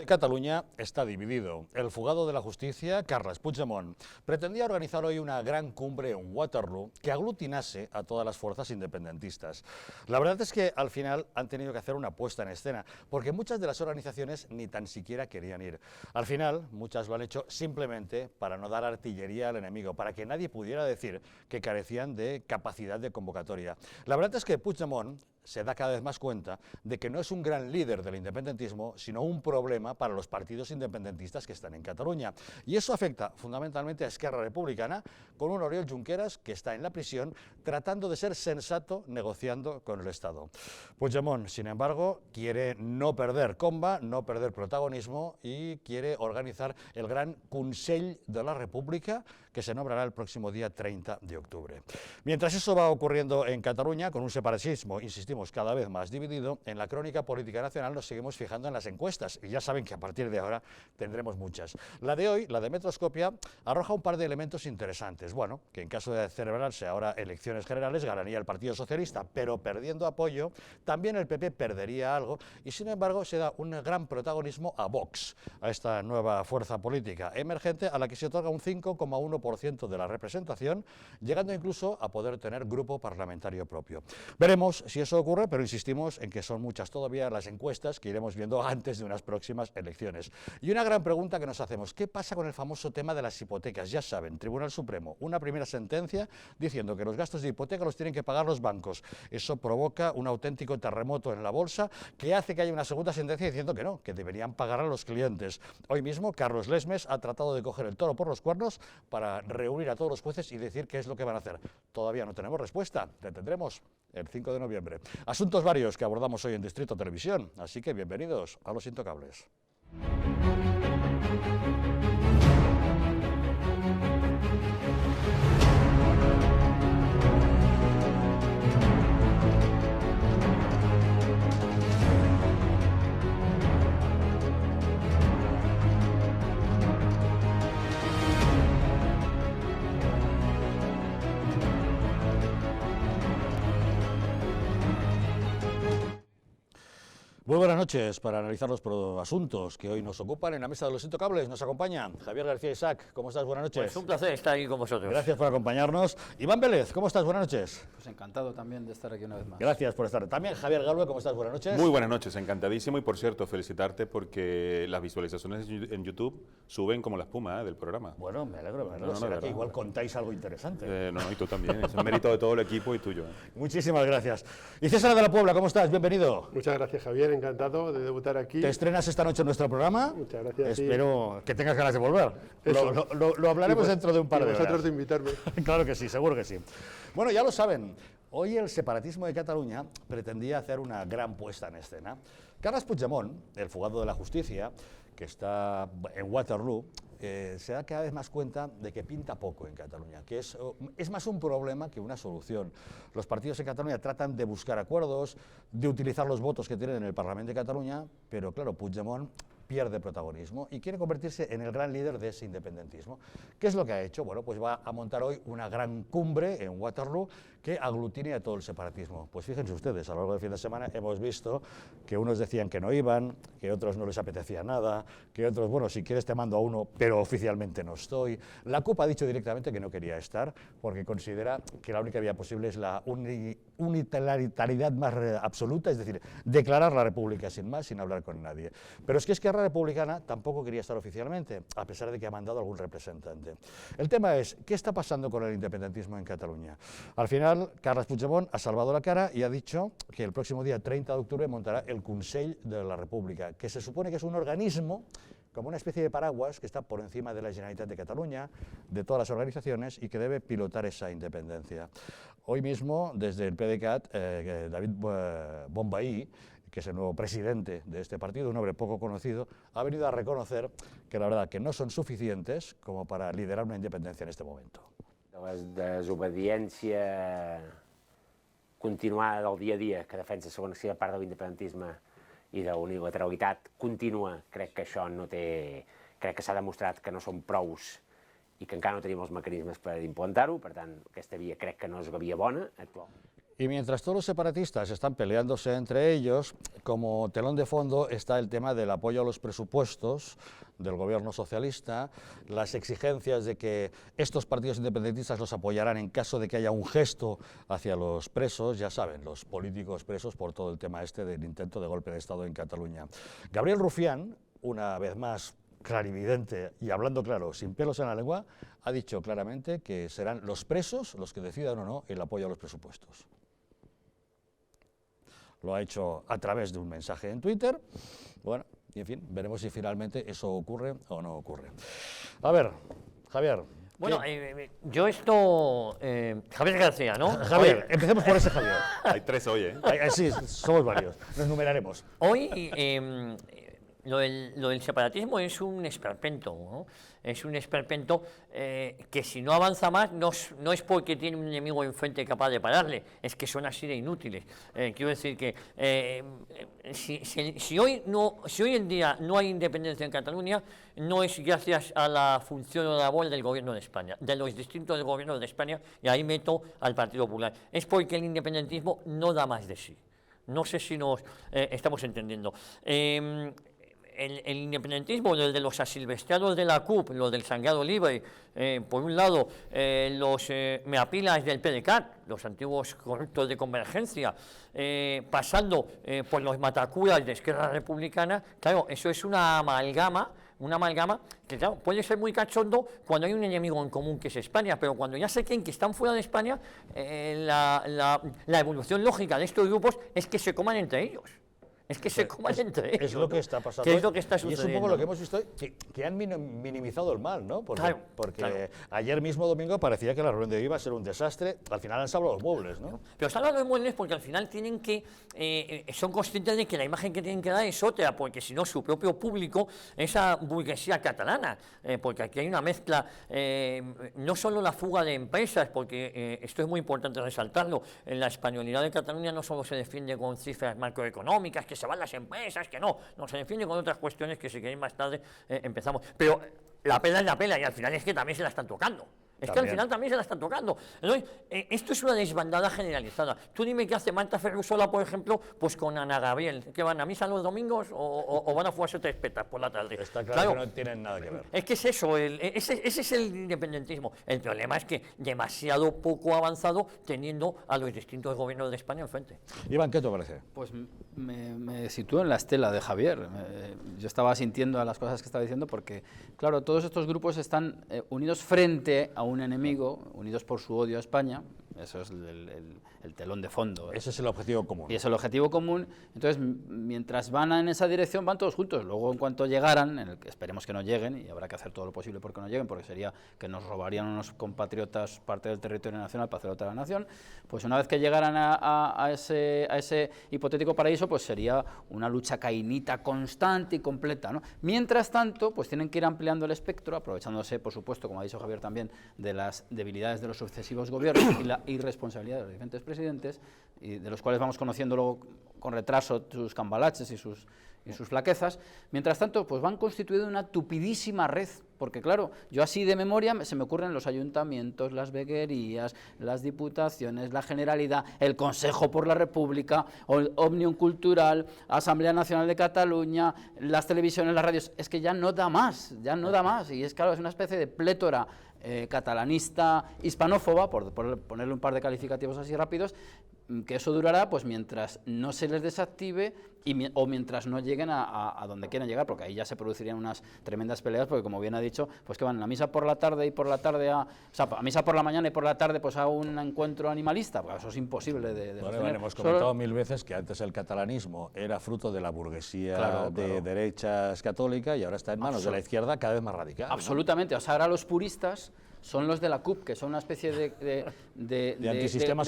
de Cataluña está dividido. El fugado de la justicia, Carles Puigdemont, pretendía organizar hoy una gran cumbre en Waterloo que aglutinase a todas las fuerzas independentistas. La verdad es que al final han tenido que hacer una puesta en escena, porque muchas de las organizaciones ni tan siquiera querían ir. Al final, muchas lo han hecho simplemente para no dar artillería al enemigo, para que nadie pudiera decir que carecían de capacidad de convocatoria. La verdad es que Puigdemont se da cada vez más cuenta de que no es un gran líder del independentismo, sino un problema para los partidos independentistas que están en Cataluña. Y eso afecta fundamentalmente a Esquerra Republicana, con un Oriol Junqueras que está en la prisión tratando de ser sensato negociando con el Estado. Puigdemont, sin embargo, quiere no perder comba, no perder protagonismo y quiere organizar el gran Consell de la República que se nombrará el próximo día 30 de octubre. Mientras eso va ocurriendo en Cataluña, con un separatismo, insistimos, cada vez más dividido, en la crónica política nacional nos seguimos fijando en las encuestas, y ya saben que a partir de ahora tendremos muchas. La de hoy, la de Metroscopia, arroja un par de elementos interesantes. Bueno, que en caso de celebrarse ahora elecciones generales, ganaría el Partido Socialista, pero perdiendo apoyo, también el PP perdería algo, y sin embargo se da un gran protagonismo a Vox, a esta nueva fuerza política emergente a la que se otorga un 5,1% de la representación, llegando incluso a poder tener grupo parlamentario propio. Veremos si eso ocurre, pero insistimos en que son muchas todavía las encuestas que iremos viendo antes de unas próximas elecciones. Y una gran pregunta que nos hacemos, ¿qué pasa con el famoso tema de las hipotecas? Ya saben, Tribunal Supremo, una primera sentencia diciendo que los gastos de hipoteca los tienen que pagar los bancos. Eso provoca un auténtico terremoto en la bolsa que hace que haya una segunda sentencia diciendo que no, que deberían pagar a los clientes. Hoy mismo Carlos Lesmes ha tratado de coger el toro por los cuernos para reunir a todos los jueces y decir qué es lo que van a hacer. Todavía no tenemos respuesta, la tendremos el 5 de noviembre. Asuntos varios que abordamos hoy en Distrito Televisión, así que bienvenidos a Los Intocables. Muy buenas noches. Para analizar los asuntos que hoy nos ocupan en la mesa de Los Intocables nos acompaña Javier García Isaac. ¿Cómo estás? Buenas noches. Pues un placer estar aquí con vosotros. Gracias por acompañarnos. Iván Vélez, ¿cómo estás? Buenas noches. Pues encantado también de estar aquí una vez más. Gracias por estar. También Javier Galvez, ¿cómo estás? Buenas noches. Muy buenas noches, encantadísimo, y por cierto, felicitarte porque las visualizaciones en YouTube suben como la espuma del programa. Bueno, me alegro. Será que igual contáis algo interesante. No, y tú también, es un mérito de todo el equipo y tuyo. Muchísimas gracias. Y César de la Puebla, ¿cómo estás? Bienvenido. Muchas gracias, Javier, encantado de debutar aquí. Te estrenas esta noche en nuestro programa. Muchas gracias. Espero que tengas ganas de volver. Eso. Lo hablaremos dentro de un par de horas. Vosotros de invitarme. Claro que sí, seguro que sí. Bueno, ya lo saben, hoy el separatismo de Cataluña pretendía hacer una gran puesta en escena. Carles Puigdemont, el fugado de la justicia, que está en Waterloo, se da cada vez más cuenta de que pinta poco en Cataluña, que es más un problema que una solución. Los partidos en Cataluña tratan de buscar acuerdos, de utilizar los votos que tienen en el Parlamento de Cataluña, pero claro, Puigdemont pierde protagonismo y quiere convertirse en el gran líder de ese independentismo. ¿Qué es lo que ha hecho? Bueno, pues va a montar hoy una gran cumbre en Waterloo que aglutine a todo el separatismo. Pues fíjense ustedes, a lo largo del fin de semana hemos visto que unos decían que no iban, que otros no les apetecía nada, que otros, bueno, si quieres te mando a uno, pero oficialmente no estoy. La CUP ha dicho directamente que no quería estar porque considera que la única vía posible es la unilateralidad más absoluta, es decir, declarar la República sin más, sin hablar con nadie. Pero es que Esquerra Republicana tampoco quería estar oficialmente, a pesar de que ha mandado algún representante. El tema es, ¿qué está pasando con el independentismo en Cataluña? Al final, Carles Puigdemont ha salvado la cara y ha dicho que el próximo día 30 de octubre montará el Consell de la República, que se supone que es un organismo como una especie de paraguas que está por encima de la Generalitat de Cataluña, de todas las organizaciones, y que debe pilotar esa independencia. Hoy mismo, desde el PDeCAT, David Bonvehí, que es el nuevo presidente de este partido, un hombre poco conocido, ha venido a reconocer que la verdad que no son suficientes como para liderar una independencia en este momento. La desobediència continuada del dia a dia que defensa segons si part de l'independentisme i de la unilateralitat contínua, crec que això no té... Crec que s'ha demostrat que no són prous i que encara no tenim els mecanismes per implantar-ho, per tant, aquesta via crec que no és la via bona actualment. Y mientras todos los separatistas están peleándose entre ellos, como telón de fondo está el tema del apoyo a los presupuestos del gobierno socialista, las exigencias de que estos partidos independentistas los apoyarán en caso de que haya un gesto hacia los presos, ya saben, los políticos presos por todo el tema este del intento de golpe de Estado en Cataluña. Gabriel Rufián, una vez más clarividente y hablando claro, sin pelos en la lengua, ha dicho claramente que serán los presos los que decidan o no el apoyo a los presupuestos. Lo ha hecho a través de un mensaje en Twitter. Bueno, y en fin, veremos si finalmente eso ocurre o no ocurre. A ver, Javier. Bueno, yo esto... Javier García, ¿no? Javier, empecemos por ese Javier. Hay 3 hoy, ¿eh? Sí, somos varios, nos numeraremos. Hoy lo del separatismo es un esperpento, ¿no? Es un esperpento que si no avanza más no es porque tiene un enemigo enfrente capaz de pararle, es que son así de inútiles. Quiero decir que si hoy en día no hay independencia en Cataluña, no es gracias a la función o labor del gobierno de España, de los distintos gobiernos de España, y ahí meto al Partido Popular. Es porque el independentismo no da más de sí. No sé si nos estamos entendiendo. El independentismo, el de los asilvestrados de la CUP, los del Sangrado Libre, por un lado, los meapilas del PDeCAT, los antiguos corruptos de Convergencia, pasando por los matacuras de Esquerra Republicana, claro, eso es una amalgama que, claro, puede ser muy cachondo cuando hay un enemigo en común que es España, pero cuando ya se creen que están fuera de España, la evolución lógica de estos grupos es que se coman entre ellos. Es que se coman entre ellos. Es lo que está pasando. ¿Qué es lo que está Y sucediendo? es un poco lo que hemos visto hoy, que han minimizado el mal, ¿no? Porque Claro. ayer mismo domingo parecía que la reunión de hoy iba a ser un desastre. Al final han salvado los muebles, ¿no? Pero salvan los muebles porque al final tienen que, son conscientes de que la imagen que tienen que dar es otra, porque si no su propio público, esa burguesía catalana, porque aquí hay una mezcla, no solo la fuga de empresas, porque esto es muy importante resaltarlo, en la españolidad de Cataluña no solo se defiende con cifras macroeconómicas, que se van las empresas, que no se defiende con otras cuestiones que si queréis más tarde empezamos. Pero la pela es la pela y al final es que también se la están tocando. Es que al final también se la están tocando. Entonces, esto es una desbandada generalizada. Tú dime qué hace Marta Ferrusola, por ejemplo, pues con Ana Gabriel, que van a misa los domingos o van a fumarse 3 petas por la tarde. Está claro que no tienen nada que ver. Es que es eso, ese es el independentismo. El problema es que demasiado poco avanzado teniendo a los distintos gobiernos de España enfrente. Iván, ¿qué te parece? Pues me sitúo en la estela de Javier. Yo estaba sintiendo a las cosas que estaba diciendo porque, claro, todos estos grupos están unidos frente a un enemigo, unidos por su odio a España. Eso es el telón de fondo. Ese es el objetivo común. Y es el objetivo común. Entonces, mientras van en esa dirección, van todos juntos. Luego, en cuanto llegaran, esperemos que no lleguen, y habrá que hacer todo lo posible porque no lleguen, porque sería que nos robarían unos compatriotas parte del territorio nacional para hacer otra nación, pues una vez que llegaran a ese hipotético paraíso, pues sería una lucha cainita constante y completa, ¿no? Mientras tanto, pues tienen que ir ampliando el espectro, aprovechándose, por supuesto, como ha dicho Javier también, de las debilidades de los sucesivos gobiernos y la irresponsabilidad de los diferentes presidentes, y de los cuales vamos conociendo luego con retraso sus cambalaches y sus flaquezas. Mientras tanto, pues van constituyendo una tupidísima red, porque claro, yo así de memoria se me ocurren los ayuntamientos, las veguerías, las diputaciones, la Generalidad, el Consejo por la República, Òmnium Cultural, Asamblea Nacional de Cataluña, las televisiones, las radios. Es que ya no da más, y es claro, es una especie de plétora catalanista hispanófoba, por ponerle un par de calificativos así rápidos, que eso durará pues mientras no se les desactive o mientras no lleguen a donde quieren llegar, porque ahí ya se producirían unas tremendas peleas, porque como bien ha dicho, pues que van a misa por la tarde y por la tarde a misa por la mañana y por la tarde pues a un encuentro animalista, pues eso es imposible de sostener. Hemos comentado mil veces que antes el catalanismo era fruto de la burguesía de derechas católica y ahora está en manos de la izquierda cada vez más radical. Absolutamente, ¿no? O sea, ahora los puristas son los de la CUP, que son una especie de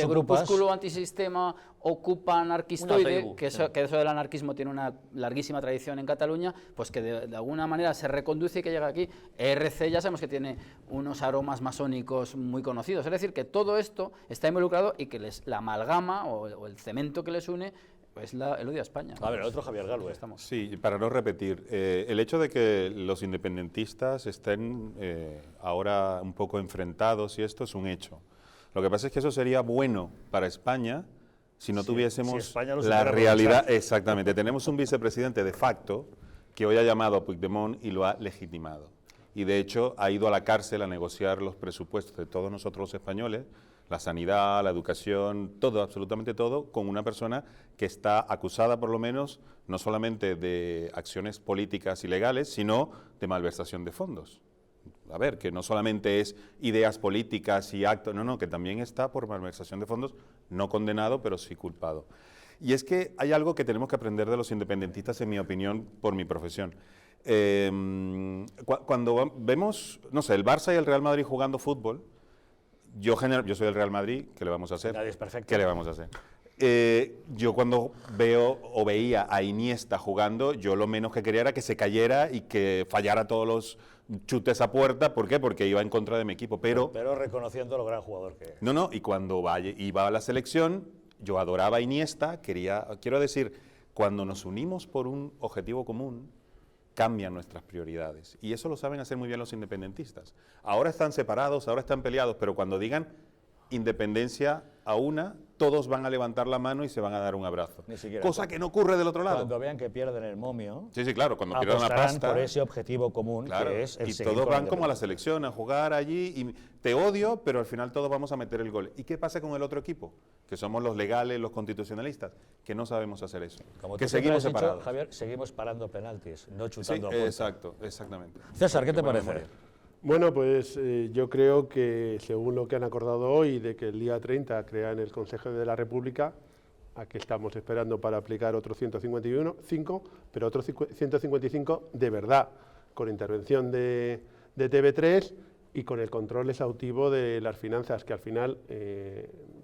grupúsculo antisistema, ocupa anarquistoide, que eso del anarquismo tiene una larguísima tradición en Cataluña, pues que de alguna manera se reconduce y que llega aquí. ERC ya sabemos que tiene unos aromas masónicos muy conocidos, es decir, que todo esto está involucrado y que la amalgama o el cemento que les une es el odio a España. A ver, el otro Javier Galvez. Sí, para no repetir, el hecho de que los independentistas estén ahora un poco enfrentados y esto es un hecho. Lo que pasa es que eso sería bueno para España si no tuviésemos si España lo la supiera realidad. aprovechar. Exactamente. Tenemos un vicepresidente de facto que hoy ha llamado a Puigdemont y lo ha legitimado. Y de hecho ha ido a la cárcel a negociar los presupuestos de todos nosotros los españoles, la sanidad, la educación, todo, absolutamente todo, con una persona que está acusada por lo menos no solamente de acciones políticas ilegales, sino de malversación de fondos. A ver, que no solamente es ideas políticas y actos, no, que también está por malversación de fondos, no condenado, pero sí culpado. Y es que hay algo que tenemos que aprender de los independentistas, en mi opinión, por mi profesión. Cuando vemos, no sé, el Barça y el Real Madrid jugando fútbol, yo soy del Real Madrid, ¿qué le vamos a hacer? Nadie es perfecto. ¿Qué le vamos a hacer? Yo cuando veo o veía a Iniesta jugando, yo lo menos que quería era que se cayera y que fallara todos los chutes a puerta. ¿Por qué? Porque iba en contra de mi equipo. Pero reconociendo lo gran jugador que es. no, y cuando iba a la selección, yo adoraba a Iniesta, quiero decir, cuando nos unimos por un objetivo común, cambian nuestras prioridades. Y eso lo saben hacer muy bien los independentistas. Ahora están separados, ahora están peleados, pero cuando digan independencia a una, todos van a levantar la mano y se van a dar un abrazo. Ni siquiera. Cosa que no ocurre del otro lado. Cuando vean que pierden el momio, Sí, claro, cuando pierdan la apostarán pasta. por ese objetivo común, Claro, que es el y seguir todos con la van como a la independencia. selección, a jugar allí, y te odio, pero al final todos vamos a meter el gol. ¿Y qué pasa con el otro equipo? Que somos los legales, los constitucionalistas, que no sabemos hacer eso. Como que tú siempre seguimos has dicho, separados. Javier, seguimos parando penaltis, no Sí, chutando a puerta. exacto, exactamente. César, ¿qué te buena parece? memoria. Bueno, pues yo creo que según lo que han acordado hoy, de que el día 30 crean el Consejo de la República, aquí estamos esperando para aplicar otro 155, pero otro 155 de verdad, con intervención de TV3 y con el control exhaustivo de las finanzas, que al final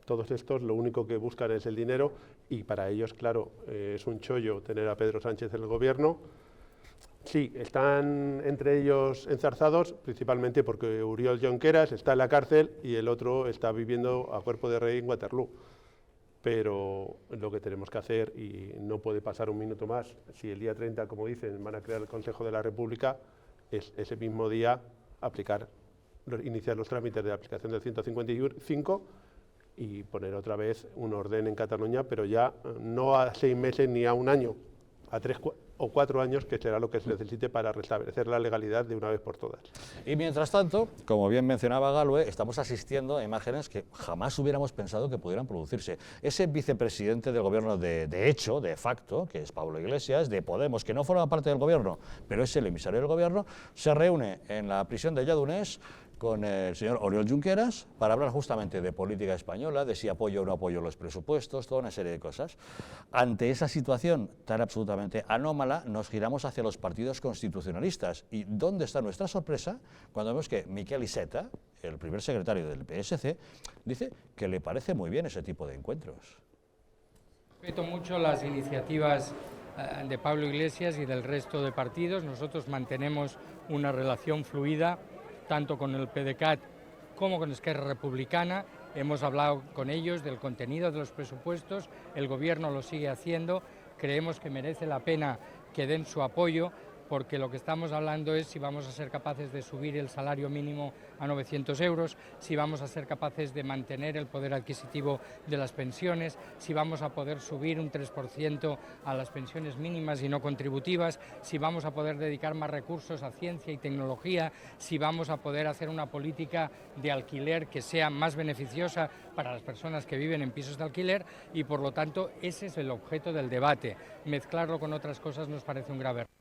todos estos lo único que buscan es el dinero y para ellos, claro, es un chollo tener a Pedro Sánchez en el gobierno. Sí, están entre ellos enzarzados, principalmente porque Oriol Junqueras está en la cárcel y el otro está viviendo a cuerpo de rey en Waterloo. Pero lo que tenemos que hacer, y no puede pasar un minuto más, si el día 30, como dicen, van a crear el Consejo de la República, es ese mismo día iniciar los trámites de aplicación del 155 y poner otra vez un orden en Cataluña, pero ya no a 6 meses ni a un año, a 3 o 4 años, que será lo que se necesite para restablecer la legalidad de una vez por todas. Y mientras tanto, como bien mencionaba Galvez, estamos asistiendo a imágenes que jamás hubiéramos pensado que pudieran producirse. Ese vicepresidente del gobierno de hecho, de facto, que es Pablo Iglesias, de Podemos, que no forma parte del gobierno, pero es el emisario del gobierno, se reúne en la prisión de Lledoners con el señor Oriol Junqueras para hablar justamente de política española, de si apoyo o no apoyo los presupuestos, toda una serie de cosas. Ante esa situación tan absolutamente anómala, nos giramos hacia los partidos constitucionalistas. ¿Y dónde está nuestra sorpresa? Cuando vemos que Miquel Iceta, el primer secretario del PSC, dice que le parece muy bien ese tipo de encuentros. Respeto mucho las iniciativas de Pablo Iglesias y del resto de partidos. Nosotros mantenemos una relación fluida tanto con el PDeCAT como con Esquerra Republicana. Hemos hablado con ellos del contenido de los presupuestos, el Gobierno lo sigue haciendo, creemos que merece la pena que den su apoyo, porque lo que estamos hablando es si vamos a ser capaces de subir el salario mínimo a 900 euros, si vamos a ser capaces de mantener el poder adquisitivo de las pensiones, si vamos a poder subir un 3% a las pensiones mínimas y no contributivas, si vamos a poder dedicar más recursos a ciencia y tecnología, si vamos a poder hacer una política de alquiler que sea más beneficiosa para las personas que viven en pisos de alquiler y, por lo tanto, ese es el objeto del debate. Mezclarlo con otras cosas nos parece un grave error.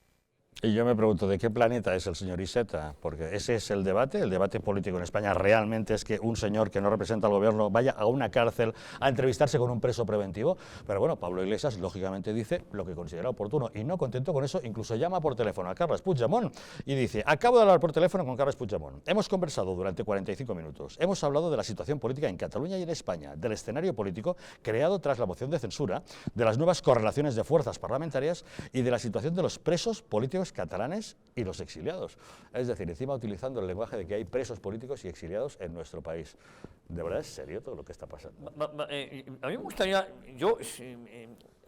Y yo me pregunto, ¿de qué planeta es el señor Iceta? Porque ese es el debate político en España realmente es que un señor que no representa al gobierno vaya a una cárcel a entrevistarse con un preso preventivo. Pero bueno, Pablo Iglesias lógicamente dice lo que considera oportuno y no contento con eso, incluso llama por teléfono a Carles Puigdemont y dice, acabo de hablar por teléfono con Carles Puigdemont. Hemos conversado durante 45 minutos. Hemos hablado de la situación política en Cataluña y en España, del escenario político creado tras la moción de censura, de las nuevas correlaciones de fuerzas parlamentarias y de la situación de los presos políticos catalanes y los exiliados. Es decir, encima utilizando el lenguaje de que hay presos políticos y exiliados en nuestro país. ¿De verdad es serio todo lo que está pasando? A mí me gustaría,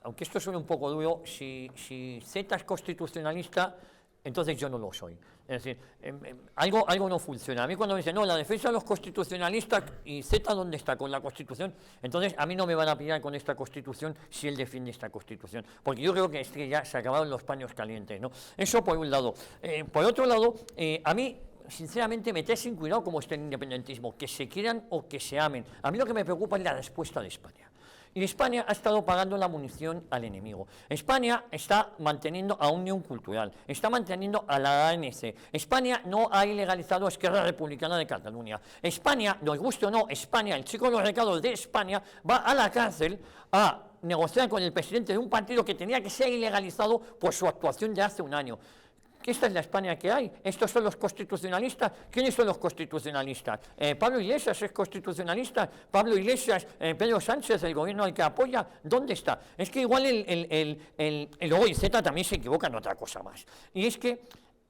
aunque esto suene un poco duro, si Zeta es constitucionalista, entonces yo no lo soy. Es decir, algo no funciona. A mí cuando me dicen, no, la defensa de los constitucionalistas, y Z, ¿dónde está con la Constitución? Entonces a mí no me van a pillar con esta Constitución si él defiende esta Constitución, porque yo creo que es que ya se acabaron los paños calientes, ¿no? Eso por un lado. Por otro lado, a mí, sinceramente, me trae sin cuidado cómo está el independentismo, que se quieran o que se amen. A mí lo que me preocupa es la respuesta de España. Y España ha estado pagando la munición al enemigo. España está manteniendo a Unión Cultural, está manteniendo a la ANC. España no ha ilegalizado a Esquerra Republicana de Cataluña. España, nos guste o no, España, el chico de los recados de España, va a la cárcel a negociar con el presidente de un partido que tenía que ser ilegalizado por su actuación de hace un año. Esta es la España que hay. ¿Estos son los constitucionalistas? ¿Quiénes son los constitucionalistas? ¿Pablo Iglesias es constitucionalista? ¿Pablo Iglesias, Pedro Sánchez, el gobierno al que apoya? ¿Dónde está? Es que igual luego IZ también se equivoca en otra cosa más. Y es que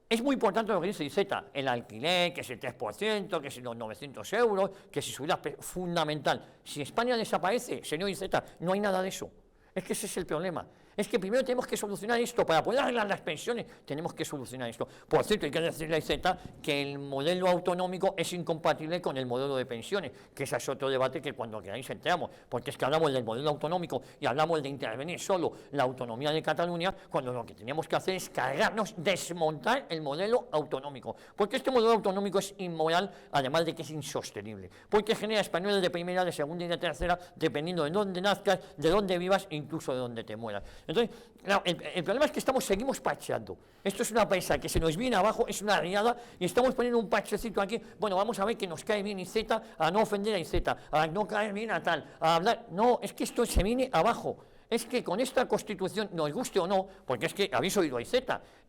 es muy importante lo que dice IZ, el alquiler, que es el 3%, que si los 900 euros, que si subirá, fundamental. Si España desaparece, señor IZ, no hay nada de eso. Es que ese es el problema. Es que primero tenemos que solucionar esto. Para poder arreglar las pensiones, tenemos que solucionar esto. Por cierto, hay que decirle a Z que el modelo autonómico es incompatible con el modelo de pensiones, que ese es otro debate que cuando queráis entramos, porque es que hablamos del modelo autonómico y hablamos de intervenir solo la autonomía de Cataluña, cuando lo que teníamos que hacer es cargarnos, desmontar el modelo autonómico. Porque este modelo autonómico es inmoral, además de que es insostenible. Porque genera españoles de primera, de segunda y de tercera, dependiendo de dónde nazcas, de dónde vivas, incluso de dónde te mueras. Entonces, claro, el problema es que seguimos parcheando. Esto es una pesa que se nos viene abajo, es una riada, y estamos poniendo un parchecito aquí. Bueno, vamos a ver que nos cae bien IZ, a no ofender a IZ, a no caer bien a tal, a hablar. No, es que esto se viene abajo. Es que con esta Constitución, nos guste o no, porque es que habéis oído a IZ,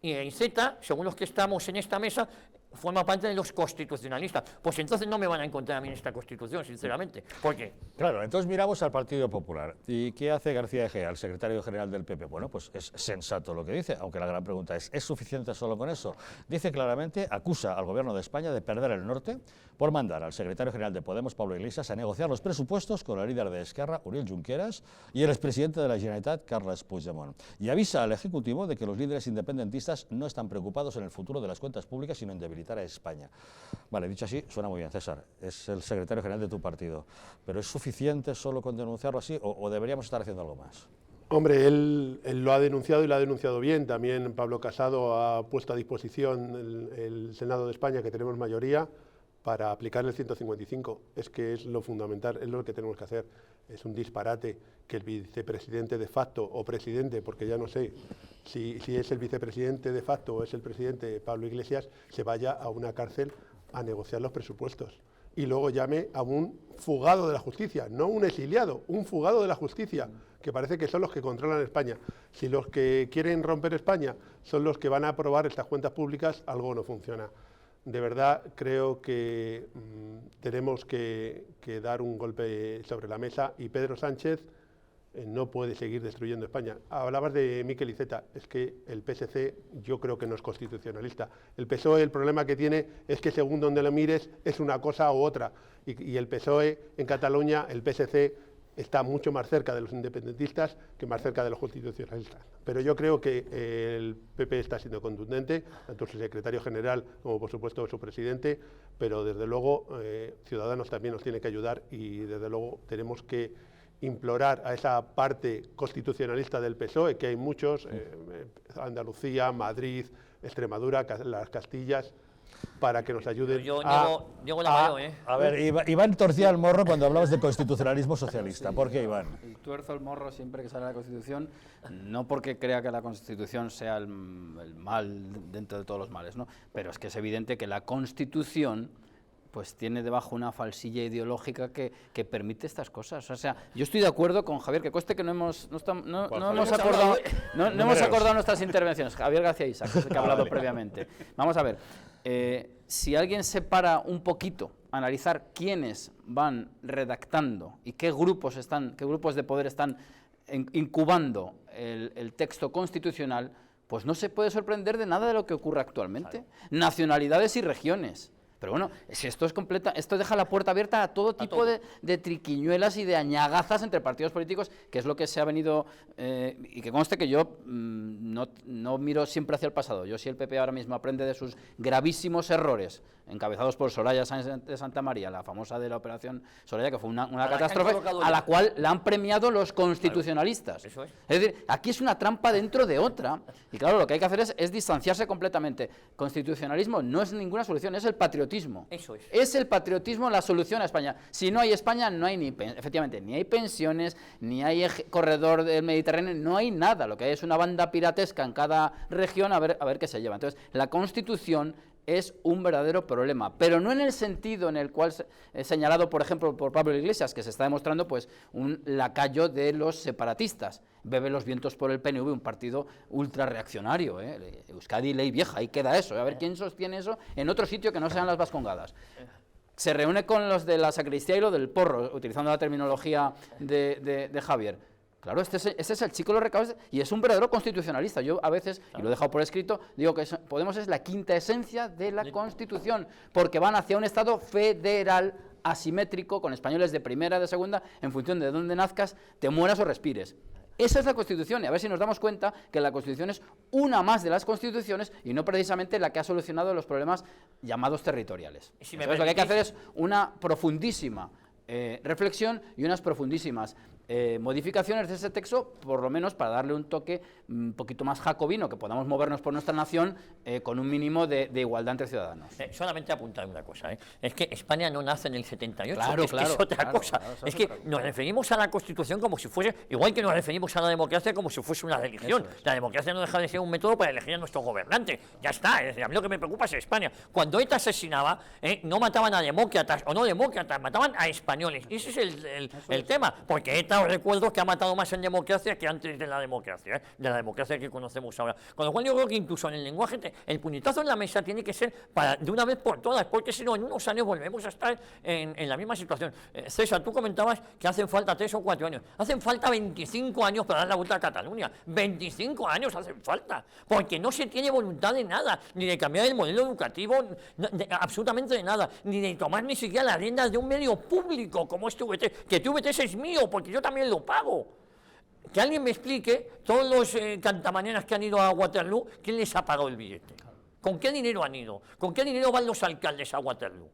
y IZ, según los que estamos en esta mesa, forma parte de los constitucionalistas. Pues entonces no me van a encontrar a mí en esta Constitución, sinceramente. ¿Por qué? Claro, entonces miramos al Partido Popular. ¿Y qué hace García Egea, el secretario general del PP? Bueno, pues es sensato lo que dice, aunque la gran pregunta ¿es suficiente solo con eso? Dice claramente, acusa al gobierno de España de perder el norte por mandar al secretario general de Podemos, Pablo Iglesias, a negociar los presupuestos con el líder de Esquerra, Oriol Junqueras, y el expresidente de la Generalitat, Carles Puigdemont. Y avisa al Ejecutivo de que los líderes independentistas no están preocupados en el futuro de las cuentas públicas, sino en debilitar a España. Vale, dicho así, suena muy bien, César. Es el secretario general de tu partido. ¿Pero es suficiente solo con denunciarlo así o deberíamos estar haciendo algo más? Hombre, él lo ha denunciado y lo ha denunciado bien. También Pablo Casado ha puesto a disposición el Senado de España, que tenemos mayoría, para aplicar el 155. Es que es lo fundamental, es lo que tenemos que hacer. Es un disparate que el vicepresidente de facto o presidente, porque ya no sé si es el vicepresidente de facto o es el presidente Pablo Iglesias, se vaya a una cárcel a negociar los presupuestos y luego llame a un fugado de la justicia, no un exiliado, un fugado de la justicia, que parece que son los que controlan España. Si los que quieren romper España son los que van a aprobar estas cuentas públicas, algo no funciona. De verdad creo que tenemos que dar un golpe sobre la mesa y Pedro Sánchez no puede seguir destruyendo España. Hablabas de Miquel Iceta, es que el PSC yo creo que no es constitucionalista. El PSOE, el problema que tiene es que según donde lo mires es una cosa u otra. Y el PSOE en Cataluña, el PSC, está mucho más cerca de los independentistas que más cerca de los constitucionalistas. Pero yo creo que el PP está siendo contundente, tanto su secretario general como por supuesto su presidente, pero desde luego Ciudadanos también nos tiene que ayudar y desde luego tenemos que implorar a esa parte constitucionalista del PSOE, que hay muchos, Andalucía, Madrid, Extremadura, las Castillas, para que nos ayuden Diego Lavallo, A ver, Iván torcía el morro cuando hablabas de constitucionalismo socialista. ¿Por qué, Iván? Y tuerzo el morro siempre que sale la Constitución, no porque crea que la Constitución sea el mal dentro de todos los males, ¿no? Pero es que es evidente que la Constitución pues tiene debajo una falsilla ideológica que permite estas cosas. O sea, yo estoy de acuerdo con Javier, que cueste que no hemos acordado nuestras intervenciones. Javier García Isaac, que ha hablado previamente. Vamos a ver, si alguien se para un poquito a analizar quiénes van redactando y qué grupos de poder están incubando el texto constitucional, pues no se puede sorprender de nada de lo que ocurre actualmente. Nacionalidades y regiones. Pero bueno, si esto es esto deja la puerta abierta a todo tipo de triquiñuelas y de añagazas entre partidos políticos, que es lo que se ha venido, y que conste que yo no miro siempre hacia el pasado. Yo, si el PP ahora mismo aprende de sus gravísimos errores, encabezados por Soraya Sáenz de Santa María, la famosa de la operación Soraya, que fue una catástrofe, a la cual la han premiado los constitucionalistas. Claro, eso es. Es decir, aquí es una trampa dentro de otra, y claro, lo que hay que hacer es distanciarse completamente. Constitucionalismo no es ninguna solución, es el patriotismo. Eso es. Es el patriotismo la solución a España. Si no hay España, no hay efectivamente, ni hay pensiones, ni hay corredor del Mediterráneo, no hay nada. Lo que hay es una banda piratesca en cada región a ver qué se lleva. Entonces, la Constitución es un verdadero problema, pero no en el sentido en el cual señalado, por ejemplo, por Pablo Iglesias, que se está demostrando pues un lacayo de los separatistas. Bebe los vientos por el PNV, un partido ultra reaccionario, Euskadi, ley vieja, ahí queda eso. A ver quién sostiene eso en otro sitio que no sean las Vascongadas. Se reúne con los de la sacristía y lo del porro, utilizando la terminología de Javier. Claro, este es el chico de los recados y es un verdadero constitucionalista. Yo a veces, y lo he dejado por escrito, digo que Podemos es la quinta esencia de la Constitución, porque van hacia un Estado federal asimétrico, con españoles de primera, de segunda, en función de dónde nazcas, te mueras o respires. Esa es la Constitución, y a ver si nos damos cuenta que la Constitución es una más de las constituciones y no precisamente la que ha solucionado los problemas llamados territoriales. Entonces, lo que hay que hacer es una profundísima reflexión y unas profundísimas modificaciones de ese texto, por lo menos para darle un toque un poquito más jacobino, que podamos movernos por nuestra nación con un mínimo de igualdad entre ciudadanos. Solamente apuntar una cosa, es que España no nace en el 78, claro, que es otra cosa. Es que nos referimos a la Constitución como si fuese, igual que nos referimos a la democracia como si fuese una religión. La democracia no deja de ser un método para elegir a nuestro gobernante. Ya está, a mí lo que me preocupa es España. Cuando ETA asesinaba, no mataban a demócratas o no demócratas, mataban a españoles. Y ese es el tema, porque ETA, os recuerdo, que ha matado más en democracia que antes de la democracia, de la democracia que conocemos ahora. Con lo cual yo creo que incluso en el lenguaje, el puñetazo en la mesa tiene que ser de una vez por todas, porque si no, en unos años volvemos a estar en la misma situación. César, tú comentabas que hacen falta 3 o 4 años. Hacen falta 25 años para dar la vuelta a Cataluña. 25 años hacen falta, porque no se tiene voluntad de nada, ni de cambiar el modelo educativo, absolutamente de nada, ni de tomar ni siquiera las riendas de un medio público como es TVT, que TVT es mío, porque yo también lo pago. Que alguien me explique, todos los cantamañanas que han ido a Waterloo, ¿quién les ha pagado el billete? ¿Con qué dinero han ido? ¿Con qué dinero van los alcaldes a Waterloo?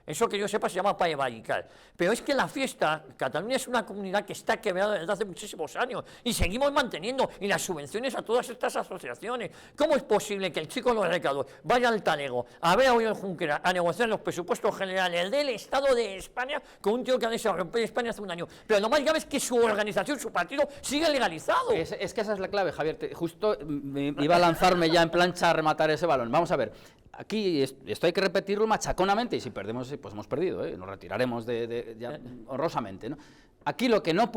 Eso que yo sepa se llama paevaricar. Pero es que la fiesta, Cataluña es una comunidad que está quebrada desde hace muchísimos años y seguimos manteniendo, y las subvenciones a todas estas asociaciones. ¿Cómo es posible que el chico de los recados vaya al talego a ver a Oriol Junqueras a negociar los presupuestos generales del Estado de España con un tío que ha deseado romper España hace un año? Pero lo más grave es que su organización, su partido, sigue legalizado. Es que esa es la clave, Javier. Justo iba a lanzarme ya en plancha a rematar ese balón. Vamos a ver. Aquí esto hay que repetirlo machaconamente, y si perdemos, pues hemos perdido, nos retiraremos ya honrosamente, ¿no? Aquí lo que no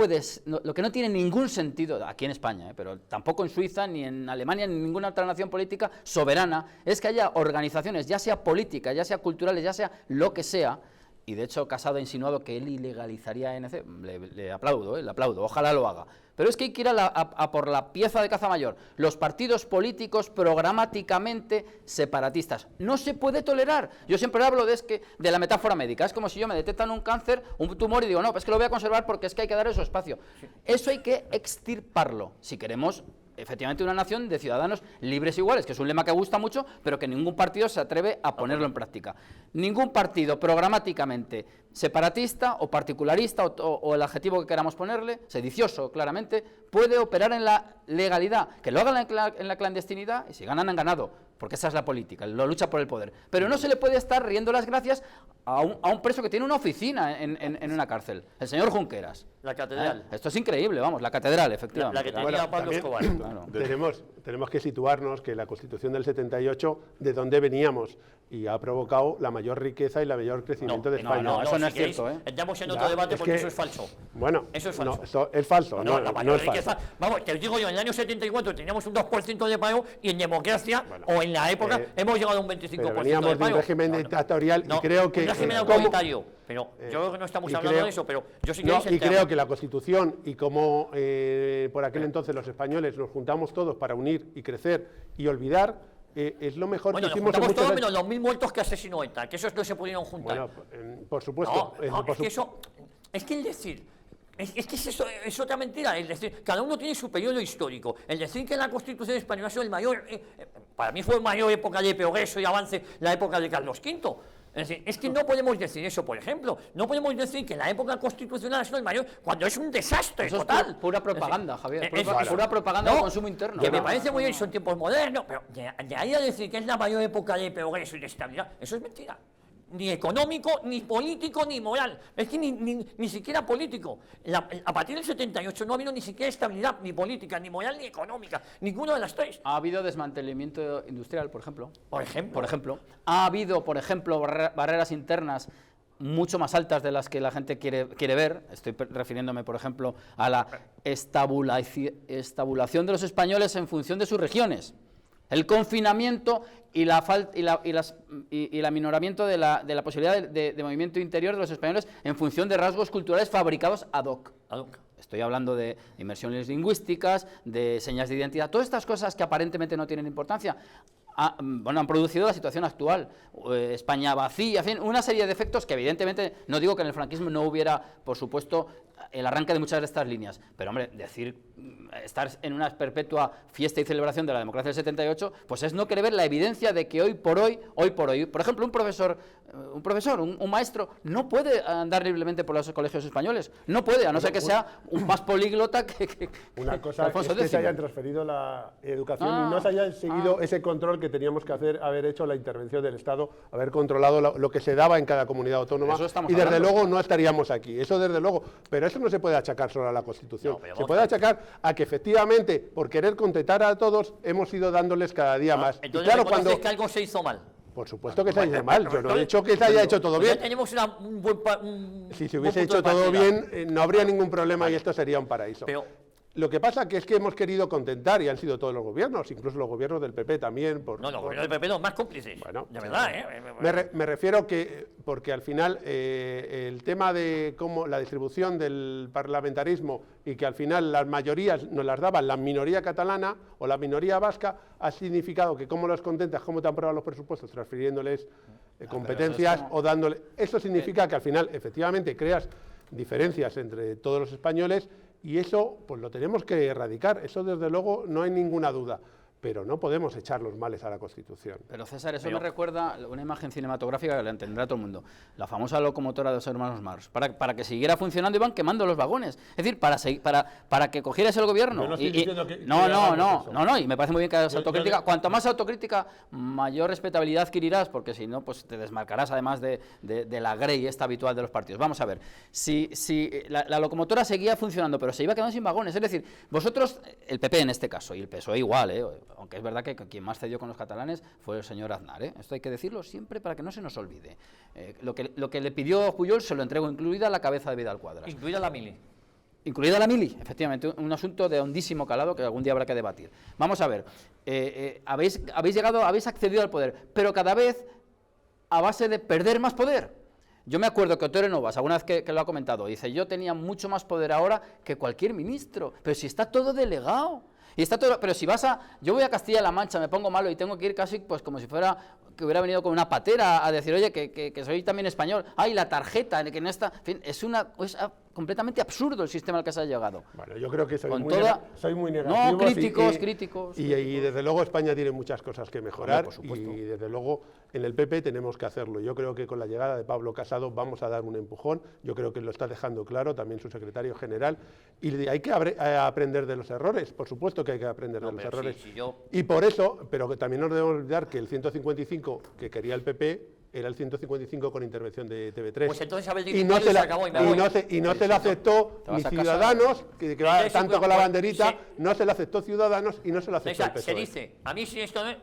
tiene ningún sentido, aquí en España, pero tampoco en Suiza, ni en Alemania, ni en ninguna otra nación política soberana, es que haya organizaciones, ya sea políticas, ya sea culturales, ya sea lo que sea, y de hecho Casado ha insinuado que él ilegalizaría ANC, le aplaudo, ojalá lo haga. Pero es que hay que ir a por la pieza de caza mayor. Los partidos políticos programáticamente separatistas. No se puede tolerar. Yo siempre hablo de la metáfora médica. Es como si yo me detectan un cáncer, un tumor, y digo, no, pues que lo voy a conservar porque es que hay que dar su espacio. Eso hay que extirparlo si queremos efectivamente una nación de ciudadanos libres e iguales, que es un lema que gusta mucho, pero que ningún partido se atreve a ponerlo en práctica. Ningún partido programáticamente separatista o particularista o el adjetivo que queramos ponerle, sedicioso claramente, puede operar en la legalidad. Que lo hagan en la clandestinidad, y si ganan han ganado, porque esa es la política, la lucha por el poder. Pero no se le puede estar riendo las gracias a un preso que tiene una oficina en una cárcel, el señor Junqueras. La catedral. Esto es increíble, vamos, la catedral, efectivamente. La que tenía Pablo Escobar. Claro. Tenemos que situarnos que la Constitución del 78, de donde veníamos, y ha provocado la mayor riqueza y la mayor crecimiento de España. No, eso no es cierto, Entramos en otro debate porque eso es falso. Bueno, eso es falso. No, eso es falso. No, la mayor es riqueza. falso. Vamos, te digo yo, en el año 74 teníamos un 2% de paro y en democracia, o en la época, hemos llegado a un 25% pero veníamos de paro. de un régimen dictatorial y creo que... un régimen autoritario. Pero yo creo que no estamos hablando de eso, pero yo sí que y creo que la Constitución, y como por aquel entonces los españoles nos juntamos todos para unir y crecer y olvidar, es lo mejor Bueno, que nos hicimos en juntamos muchos todos años. menos los 1000 muertos que asesinó ETA, que esos no se pudieron juntar. Bueno, por supuesto. Es que eso, es que el decir, es que es otra mentira, el decir, cada uno tiene su periodo histórico. El decir que la Constitución española ha sido el mayor, para mí fue la mayor época de progreso y avance la época de Carlos V. Es decir, es que no podemos decir eso, por ejemplo. No podemos decir que la época constitucional ha sido el mayor, cuando es un desastre Eso total. es pura propaganda, Javier. es- Pura propaganda de consumo interno. Que me parece muy bien, son tiempos modernos, pero de ahí a decir que es la mayor época de progreso y de estabilidad, eso es mentira. Ni económico, ni político, ni moral. Es que ni siquiera político. A partir del 78 no ha habido ni siquiera estabilidad, ni política, ni moral, ni económica. Ninguna de las tres. Ha habido desmantelamiento industrial, por ejemplo. Por ejemplo. Por ejemplo. Ha habido, por ejemplo, barreras internas mucho más altas de las que la gente quiere ver. Estoy refiriéndome, por ejemplo, a la estabulación de los españoles en función de sus regiones. El confinamiento y el aminoramiento de la posibilidad de movimiento interior de los españoles en función de rasgos culturales fabricados ad hoc. Estoy hablando de inmersiones lingüísticas, de señas de identidad, todas estas cosas que aparentemente no tienen importancia. Han producido la situación actual, España vacía, en fin, una serie de efectos que evidentemente, no digo que en el franquismo no hubiera, por supuesto, el arranque de muchas de estas líneas, pero hombre, estar en una perpetua fiesta y celebración de la democracia del 78, pues es no querer ver la evidencia de que hoy por hoy, por ejemplo, un maestro no puede andar libremente por los colegios españoles, no puede, a no ser que sea un más políglota que Una cosa Alfonso es que se X. hayan transferido la educación y no se haya seguido ese control que teníamos que haber hecho la intervención del Estado, haber controlado lo que se daba en cada comunidad autónoma. Eso estamos Y desde hablando. luego no estaríamos aquí, eso desde luego. Pero eso no se puede achacar solo a la Constitución. No, pero Se vamos puede a- achacar a que efectivamente, por querer contentar a todos, hemos ido dándoles cada día más. Y Entonces, claro, reconoces cuando... que algo se hizo mal. Por supuesto que se ha hecho mal, yo no he dicho que se haya hecho todo Pues bien. ya tenemos un buen Si se buen hubiese punto hecho de todo partida. bien, no habría ningún problema y esto sería un paraíso. Pero Lo que pasa que es que hemos querido contentar, y han sido todos los gobiernos, incluso los gobiernos del PP también. no, los gobiernos del PP los más cómplices. Bueno, de verdad, Me refiero que, porque al final el tema de cómo la distribución del parlamentarismo y que al final las mayorías nos las daban la minoría catalana o la minoría vasca, ha significado que cómo los contentas, cómo te han aprobado los presupuestos, transfiriéndoles competencias o dándole... Eso significa que al final, efectivamente, creas diferencias entre todos los españoles y eso pues lo tenemos que erradicar, eso desde luego no hay ninguna duda. Pero no podemos echar los males a la Constitución. Pero César, eso me recuerda una imagen cinematográfica que la entenderá todo el mundo. La famosa locomotora de los hermanos Marx. Para que siguiera funcionando iban quemando los vagones. Es decir, para que cogieras el gobierno. Yo no estoy diciendo que no, hagamos eso. y me parece muy bien que hagas Yo autocrítica. le- Cuanto más autocrítica, mayor respetabilidad adquirirás, porque si no, pues te desmarcarás además de la grey esta habitual de los partidos. Vamos a ver, si la locomotora seguía funcionando, pero se iba quedando sin vagones, es decir, vosotros, el PP en este caso, y el PSOE igual, aunque es verdad que quien más cedió con los catalanes fue el señor Aznar, esto hay que decirlo siempre para que no se nos olvide. Lo que le pidió Pujol se lo entregó, incluida la cabeza de Vidal Quadras. Incluida la mili. Incluida la mili, efectivamente, un asunto de hondísimo calado que algún día habrá que debatir. Vamos a ver, habéis accedido al poder, pero cada vez a base de perder más poder. Yo me acuerdo que Otero Novas, alguna vez que lo ha comentado, dice, yo tenía mucho más poder ahora que cualquier ministro, pero si está todo delegado. Y está todo, pero si yo voy a Castilla-La Mancha, me pongo malo y tengo que ir casi pues como si fuera que hubiera venido con una patera a decir, oye, que soy también español. Ay, la tarjeta, que no está... En fin, es completamente absurdo el sistema al que se ha llegado. Bueno, yo creo que soy Con muy, toda- soy muy No, negativo. críticos. Y desde luego España tiene muchas cosas que mejorar Por supuesto. y desde luego en el PP tenemos que hacerlo. Yo creo que con la llegada de Pablo Casado vamos a dar un empujón. Yo creo que lo está dejando claro también su secretario general. Y hay que aprender de los errores, por supuesto que hay que aprender de los pero errores. si yo- Y por eso, pero que también no debemos olvidar que el 155 que quería el PP era el 155 con intervención de TV3. Pues entonces haber dicho y no igual se y la, se acabó y me y voy. no se, y no se la aceptó Te vas ni a casa. Ciudadanos, que va Entonces, tanto con la pues, banderita, sí. no se la aceptó Ciudadanos y no se la aceptó el Se PSOE. dice, a mí si esto no...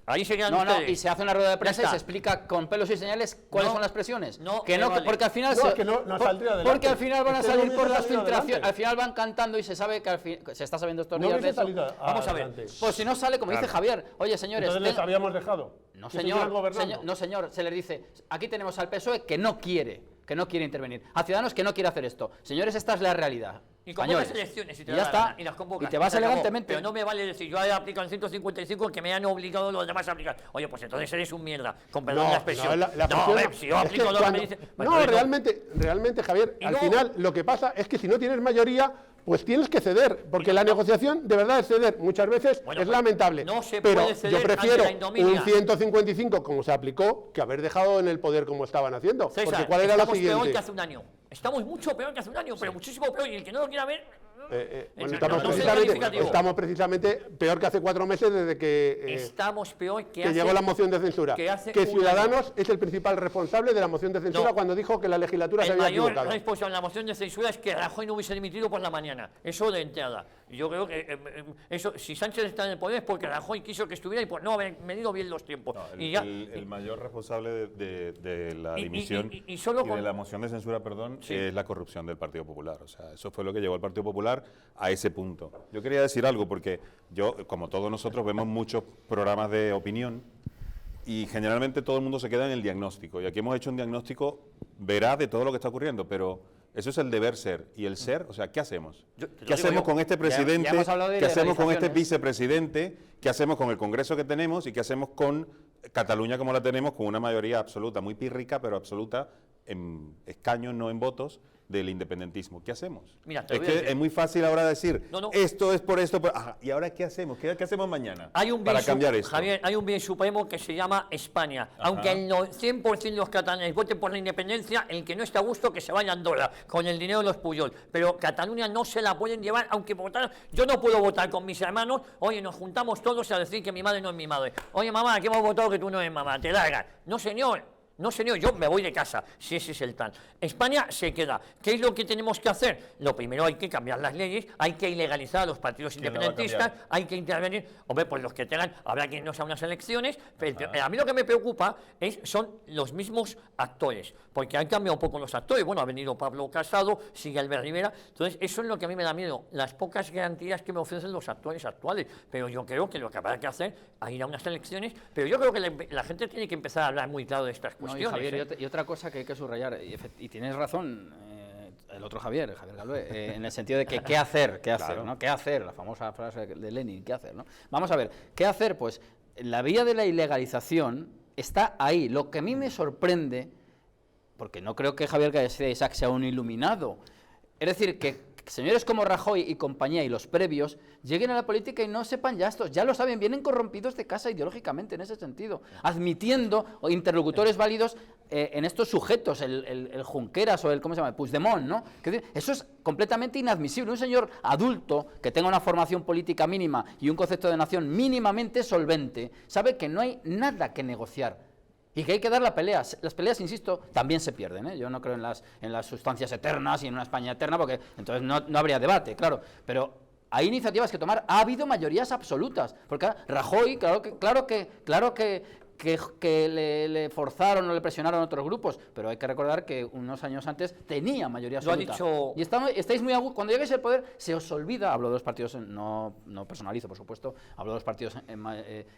Ahí serían No, ustedes. y se hace una rueda de prensa y está. se explica con pelos y señales cuáles No, son las presiones. no, que me vale. porque al final No, es que no saldría adelante. porque al final van a Es que no salir hubiese por las salido filtraciones, adelante. al final van cantando y se sabe que se está sabiendo estos No días de hubiese eso. salido Vamos a ver. adelante. Pues si no sale, como dice Javier, oye señores, Entonces les habíamos dejado. no que siguieran señor, gobernando. no señor, se les dice, aquí tenemos al PSOE que no quiere que no quiere intervenir, a Ciudadanos que no quiere hacer esto. Señores, esta es la realidad. Y convocas Españoles. elecciones y te Y da ya la está. gana, y las convocas. Y te vas Se acabó. elegantemente. Pero no me vale decir, yo he aplicado el 155 que me han obligado los demás a aplicar. Oye, pues entonces eres un mierda, con perdón de la expresión. la no, cuestión hombre, si yo es aplico que lo que me cuando- dicen... No, entonces realmente, Javier, Y al no- final lo que pasa es que si no tienes mayoría, pues tienes que ceder, porque la negociación de verdad es ceder. Muchas veces Bueno, es pues, lamentable, no se pero puede ceder yo ante prefiero la ignominia. un 155 como se aplicó que haber dejado en el poder como estaban haciendo. César, porque ¿cuál era lo estamos peor siguiente? que hace un año. Estamos mucho peor que hace un año, pero muchísimo peor. Y el que no lo quiera ver... Bueno, no estamos, sé precisamente, calificativo. estamos precisamente peor que hace 4 meses desde que Estamos peor que hace... llegó la moción de censura. que hace Que un Ciudadanos es el principal responsable de la moción de censura No. cuando dijo que la legislatura se El había mayor equivocado. responsable de la moción de censura es que Rajoy no hubiese dimitido por la mañana. Eso de entrada. Y yo creo que eso, si Sánchez está en el poder es porque Rajoy quiso que estuviera y por no haber medido bien los tiempos. No, y ya, el mayor responsable de la y- dimisión y solo y con- de la moción de censura, perdón, Sí. es la corrupción del Partido Popular. O sea, eso fue lo que llevó al Partido Popular a ese punto. Yo quería decir algo porque yo, como todos nosotros, vemos muchos programas de opinión y generalmente todo el mundo se queda en el diagnóstico. Y aquí hemos hecho un diagnóstico veraz de todo lo que está ocurriendo, pero eso es el deber ser. Y el ser, o sea, ¿qué hacemos? Yo- te lo ¿Qué digo hacemos yo. con este presidente? ya hemos hablado de ¿Qué hacemos con este ilegalizaciones. vicepresidente? ¿Qué hacemos con el Congreso que tenemos? ¿Y qué hacemos con Cataluña como la tenemos, con una mayoría absoluta, muy pírrica, pero absoluta en escaños, no en votos, del independentismo? ¿Qué hacemos? Mira, te es lo voy a que decir. es muy fácil ahora decir, No, no. esto es por esto, ajá, ¿y ahora qué hacemos? ¿Qué hacemos mañana hay un bien para su- cambiar esto? Javier, hay un bien supremo que se llama España. Aunque el 100% de los catalanes voten por la independencia, el que no está a gusto que se vaya a Andorra con el dinero de los Puyol. Pero Cataluña no se la pueden llevar, aunque votar. Yo no puedo votar con mis hermanos. Oye, nos juntamos todos a decir que mi madre no es mi madre. Oye, mamá, que hemos votado que tú no eres mamá. Te largas. No, señor. No, señor, yo me voy de casa, si ese es el plan. España se queda. ¿Qué es lo que tenemos que hacer? Lo primero, hay que cambiar las leyes, hay que ilegalizar a los partidos ¿Quién la va a independentistas, cambiar? hay que intervenir. Hombre, pues los que tengan, habrá que irnos a unas elecciones, pero a mí lo que me preocupa son los mismos actores, porque han cambiado un poco los actores. Bueno, ha venido Pablo Casado, sigue Albert Rivera, entonces eso es lo que a mí me da miedo, las pocas garantías que me ofrecen los actores actuales. Pero yo creo que lo que habrá que hacer es ir a unas elecciones, pero yo creo que la gente tiene que empezar a hablar muy claro de estas No, y cuestiones. Javier, y otra cosa que hay que subrayar, y tienes razón, el otro Javier Galvez, en el sentido de que qué hacer, ¿no? ¿Qué hacer? La famosa frase de Lenin, ¿qué hacer? ¿no? Vamos a ver, ¿qué hacer? Pues la vía de la ilegalización está ahí. Lo que a mí me sorprende, porque no creo que Javier García Isaac sea un iluminado, es decir, que señores como Rajoy y compañía y los previos lleguen a la política y no sepan ya estos, ya lo saben, vienen corrompidos de casa ideológicamente en ese sentido, admitiendo interlocutores válidos en estos sujetos, el Junqueras o el, ¿cómo se llama?, Puigdemont, ¿no? Eso es completamente inadmisible. Un señor adulto que tenga una formación política mínima y un concepto de nación mínimamente solvente, sabe que no hay nada que negociar. Y que hay que dar la pelea. Las peleas, insisto, también se pierden, ¿eh? Yo no creo en las sustancias eternas y en una España eterna, porque entonces no habría debate, claro. Pero hay iniciativas que tomar. Ha habido mayorías absolutas. Porque Rajoy, claro que le forzaron o le presionaron otros grupos, pero hay que recordar que unos años antes tenía mayoría Lo ha absoluta. dicho- Y estáis muy agudos. Cuando lleguéis al poder, se os olvida, hablo de los partidos, no personalizo, por supuesto, hablo de los partidos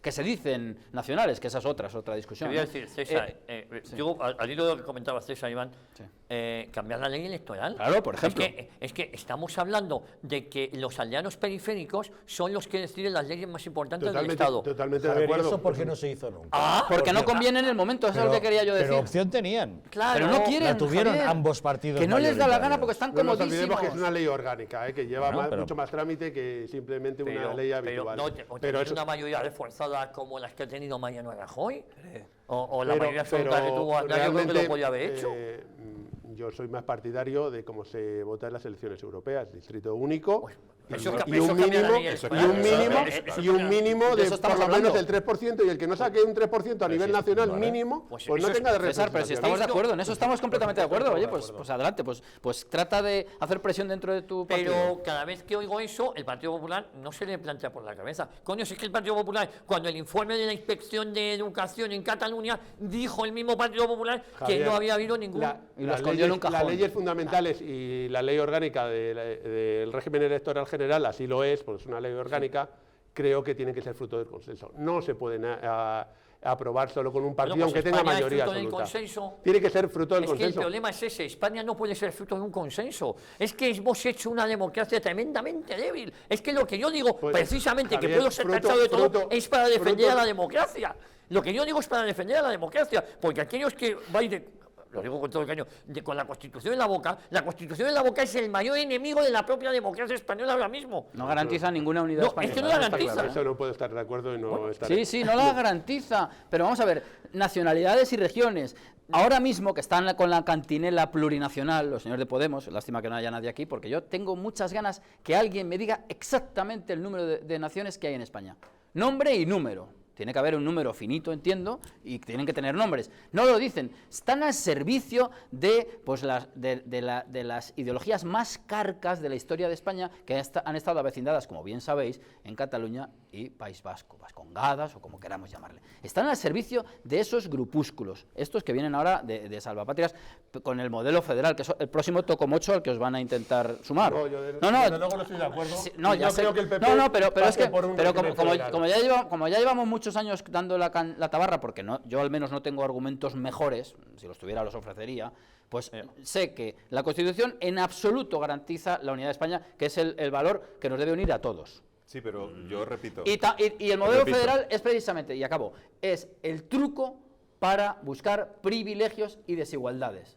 que se dicen nacionales, que esa es otra Te discusión. voy a ¿no? decir, César, sí. yo al hilo de lo que comentaba César, Iván, Sí. cambiar la ley electoral. Claro, por ejemplo. Es que estamos hablando de que los aldeanos periféricos son los que deciden las leyes más importantes del Estado. Totalmente de Javier, ¿y acuerdo. eso por qué no se hizo nunca? Ah, Porque no conviene en el momento, eso es lo que quería yo decir. Pero opción tenían. claro. Pero no quieren, La tuvieron Javier. ambos partidos Que no les da la gana mayoritarios. porque están No nos comodísimos. olvidemos que es una ley orgánica, que lleva Bueno, pero- mucho más trámite que simplemente una ley habitual. Pero Pero tener eso- una mayoría reforzada como las que ha tenido Mariano Rajoy, o la pero- mayoría absoluta que pero tuvo Aznar, yo creo que lo realmente, podía haber hecho. Yo soy más partidario de cómo se vota en las elecciones europeas, distrito único. Eso es y que- eso un cambia la mínimo, ley y electoral. un mínimo, Eso y un cambia. mínimo De de eso por estamos lo menos hablando. del 3%, y el que no saque un 3% a nivel nacional vale. mínimo, Pues pues no eso es- tenga de César, pero si representación. estamos de Esto- acuerdo, en eso estamos completamente de acuerdo. Oye, pues acuerdo. adelante, pues trata de hacer presión dentro de tu partido. Pero cada vez que oigo eso, el Partido Popular no se le plantea por la cabeza. Coño, si es que el Partido Popular, cuando el informe de la Inspección de Educación en Cataluña, dijo el mismo Partido Popular que Javier, no había habido ningún... Y lo escondió en un cajón. Las leyes fundamentales y la ley orgánica del régimen electoral general así lo es, porque es una ley orgánica, creo que tienen que ser fruto del consenso. No se pueden aprobar solo con un partido, Bueno, pues aunque tenga España es mayoría fruto del absoluta. consenso. Tiene que ser fruto del Es que el consenso. problema es ese, España no puede ser fruto de un consenso. Es que hemos hecho una democracia tremendamente débil. Es que lo que yo digo, Pues, precisamente, Javier, que puedo ser fruto- tachado de todo, fruto- es para defender fruto- a la democracia. Lo que yo digo es para defender a la democracia, porque aquellos que vais lo digo con todo el cariño, con la Constitución en la boca es el mayor enemigo de la propia democracia española ahora mismo. No garantiza ninguna unidad No, española. es que no la está garantiza. claro, ¿eh? Eso no puedo estar de acuerdo y no estar. Sí, sí, no la garantiza. Pero vamos a ver, nacionalidades y regiones. Ahora mismo que están con la cantinela plurinacional, los señores de Podemos, lástima que no haya nadie aquí, porque yo tengo muchas ganas que alguien me diga exactamente el número de naciones que hay en España. Nombre y número. Tiene que haber un número finito, entiendo, y tienen que tener nombres. No lo dicen. Están al servicio de, pues, de las ideologías más carcas de la historia de España, que han estado avecindadas, como bien sabéis, en Cataluña y País Vasco, vascongadas o como queramos llamarle. Están al servicio de esos grupúsculos, estos que vienen ahora de salvapatrias con el modelo federal, que es el próximo tocomocho al que os van a intentar sumar. No, yo desde luego no estoy de acuerdo. Sí, no, Y ya no sé creo que el PP pero es pase que por un pero régimen federal. como ya llevamos muchos años dando la tabarra, porque yo al menos no tengo argumentos mejores, si los tuviera los ofrecería, pues sé que la Constitución en absoluto garantiza la unidad de España, que es el valor que nos debe unir a todos. Sí, pero yo repito. Y el modelo Repito. federal es precisamente, y acabo, es el truco para buscar privilegios y desigualdades.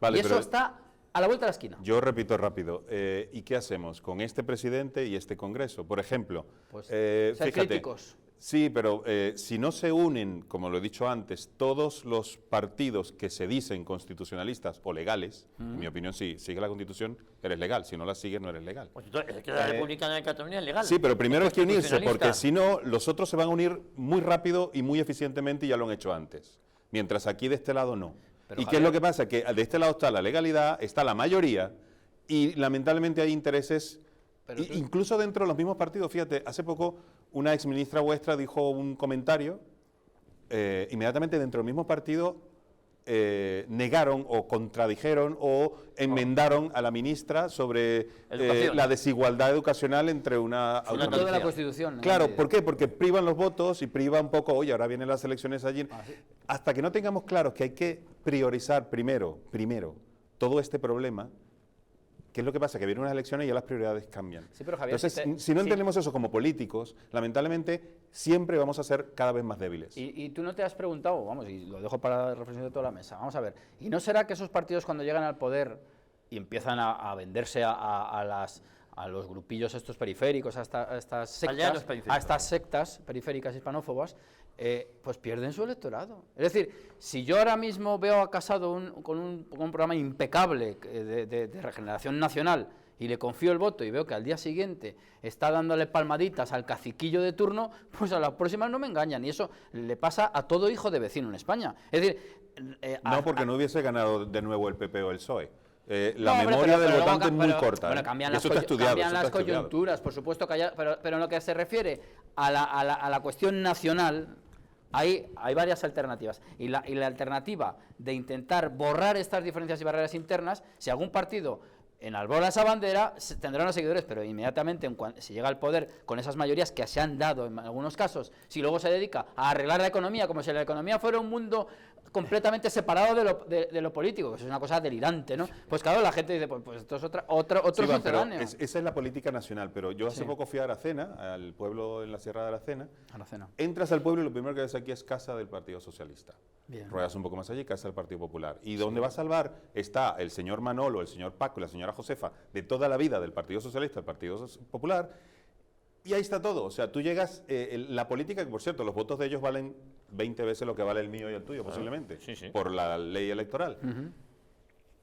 Vale, y eso pero está a la vuelta de la esquina. yo repito rápido. ¿Y qué hacemos con este presidente y este Congreso? Por ejemplo, Pues ser fíjate. críticos. Sí, pero si no se unen, como lo he dicho antes, todos los partidos que se dicen constitucionalistas o legales, en mi opinión, si sigues la Constitución, eres legal. Si no la sigues, no eres legal. Pues entonces, es que la Republicana de Cataluña es legal. Sí, pero primero hay que unirse, constitucionalista. porque si no, los otros se van a unir muy rápido y muy eficientemente y ya lo han hecho antes. Mientras aquí de este lado no. Pero, ¿Y qué es Javier- lo que pasa? Que de este lado está la legalidad, está la mayoría y lamentablemente hay intereses, Pero incluso dentro de los mismos partidos. Fíjate, hace poco una exministra vuestra dijo un comentario, inmediatamente dentro del mismo partido negaron o contradijeron o enmendaron a la ministra sobre Educación. la desigualdad educacional entre una Todo de autonomía. la Constitución. Claro, ¿por qué? Porque privan los votos y priva un poco, oye, ahora vienen las elecciones allí. ¿sí? Hasta que no tengamos claro que hay que priorizar primero todo este problema, ¿qué es lo que pasa? Que vienen unas elecciones y ya las prioridades cambian. Sí, pero Javier, Entonces, si si no sí. entendemos eso como políticos, lamentablemente siempre vamos a ser cada vez más débiles. Y tú no te has preguntado, vamos, y lo dejo para la reflexión de toda la mesa, vamos a ver, ¿y no será que esos partidos cuando llegan al poder y empiezan a venderse a los grupillos estos periféricos, a estas Aldeanos sectas, periféricos. a estas sectas periféricas hispanófobas, pues pierden su electorado? Es decir, si yo ahora mismo veo a Casado con un programa impecable de regeneración nacional y le confío el voto y veo que al día siguiente está dándole palmaditas al caciquillo de turno, pues a las próximas no me engañan. Y eso le pasa a todo hijo de vecino en España. Es decir, No porque no hubiese ganado de nuevo el PP o el PSOE. La no, hombre, memoria del luego votante es muy corta. Bueno, ¿eh? cambian Y las, eso está estudiado. cambian eso las está estudiado. coyunturas, por supuesto, pero en lo que se refiere a la cuestión nacional, hay varias alternativas. Y la alternativa de intentar borrar estas diferencias y barreras internas, si algún partido enalbora esa bandera, tendrá unos seguidores, pero inmediatamente, si llega al poder con esas mayorías que se han dado en algunos casos, si luego se dedica a arreglar la economía, como si la economía fuera un mundo completamente separado de lo político, que eso es una cosa delirante, ¿no? Pues claro, la gente dice, pues esto es otro Sí, va, pero sucedáneo. esa es la política nacional, pero yo hace Sí. poco fui a Aracena, al pueblo en la Sierra de Aracena. A la cena. Entras al pueblo y lo primero que ves aquí es casa del Partido Socialista. Bien. Ruedas un poco más allí, casa del Partido Popular. Y donde vas al bar está el señor Manolo, el señor Paco y la señora Josefa, de toda la vida del Partido Socialista, del Partido Popular. Y ahí está todo. O sea, tú llegas, la política, que por cierto, los votos de ellos valen 20 veces lo que vale el mío y el tuyo, posiblemente, sí, sí. por la ley electoral.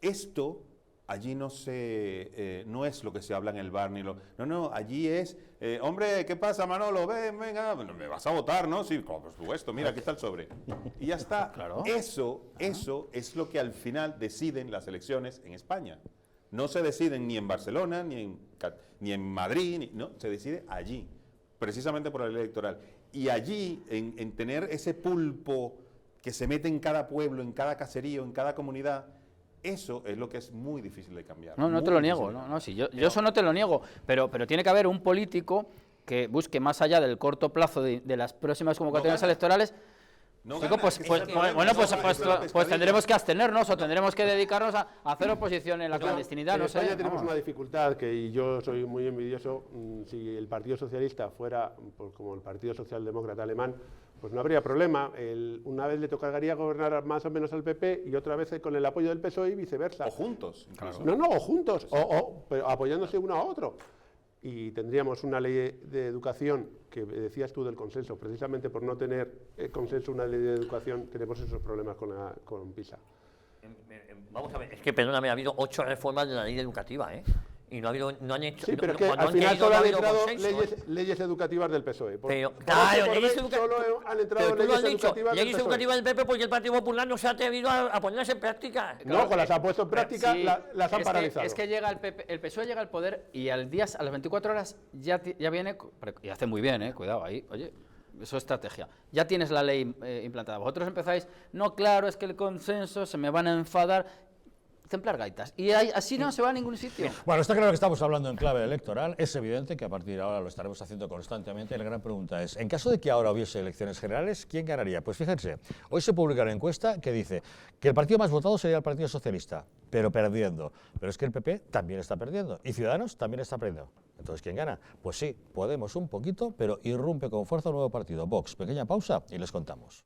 Esto allí no es lo que se habla en el bar, no, allí es, hombre, ¿qué pasa, Manolo? Ven, venga, me vas a votar, ¿no? Sí, por supuesto, mira, aquí está el sobre. Y ya está. Claro. Eso es lo que al final deciden las elecciones en España. No se deciden ni en Barcelona, ni en Madrid, no, se decide allí, precisamente por la ley electoral. Y allí, en tener ese pulpo que se mete en cada pueblo, en cada caserío, en cada comunidad, eso es lo que es muy difícil de cambiar. No muy te lo difícil. niego, no, sí, yo eso no te lo niego, pero tiene que haber un político que busque más allá del corto plazo de las próximas convocatorias electorales, pues tendremos que abstenernos o tendremos que dedicarnos a hacer oposición en la clandestinidad. En no sé. España tenemos una dificultad y yo soy muy envidioso. Si el Partido Socialista fuera pues, como el Partido Socialdemócrata alemán, pues no habría problema. Una vez le tocaría gobernar más o menos al PP y otra vez con el apoyo del PSOE y viceversa. O juntos, incluso. No, o juntos, pero apoyándose uno a otro. Y tendríamos una ley de educación, que decías tú del consenso, precisamente por no tener consenso una ley de educación, tenemos esos problemas con PISA. Vamos a ver, es que, perdóname, ha habido 8 reformas de la ley educativa, ¿eh? Y no han hecho... Sí, pero es que al final solo han entrado leyes educativas del PSOE. Pero, claro, solo han entrado leyes educativas del PSOE. Educativas del PP porque el Partido Popular no se ha atrevido a ponerlas en práctica. No, las ha puesto en práctica, Sí, las han paralizado. Es que llega el PSOE llega al poder y a las 24 horas ya viene, y hace muy bien, cuidado ahí, oye, eso es estrategia. Ya tienes la ley implantada. Vosotros empezáis, no, claro, es que el consenso, se me van a enfadar. Templar gaitas. Y así no se va a ningún sitio. Bueno, está claro que estamos hablando en clave electoral. Es evidente que a partir de ahora lo estaremos haciendo constantemente. La gran pregunta es, en caso de que ahora hubiese elecciones generales, ¿quién ganaría? Pues fíjense, hoy se publica una encuesta que dice que el partido más votado sería el Partido Socialista, pero perdiendo. Pero es que el PP también está perdiendo y Ciudadanos también está perdiendo. Entonces, ¿quién gana? Pues sí, Podemos un poquito, pero irrumpe con fuerza un nuevo partido, Vox. Pequeña pausa y les contamos.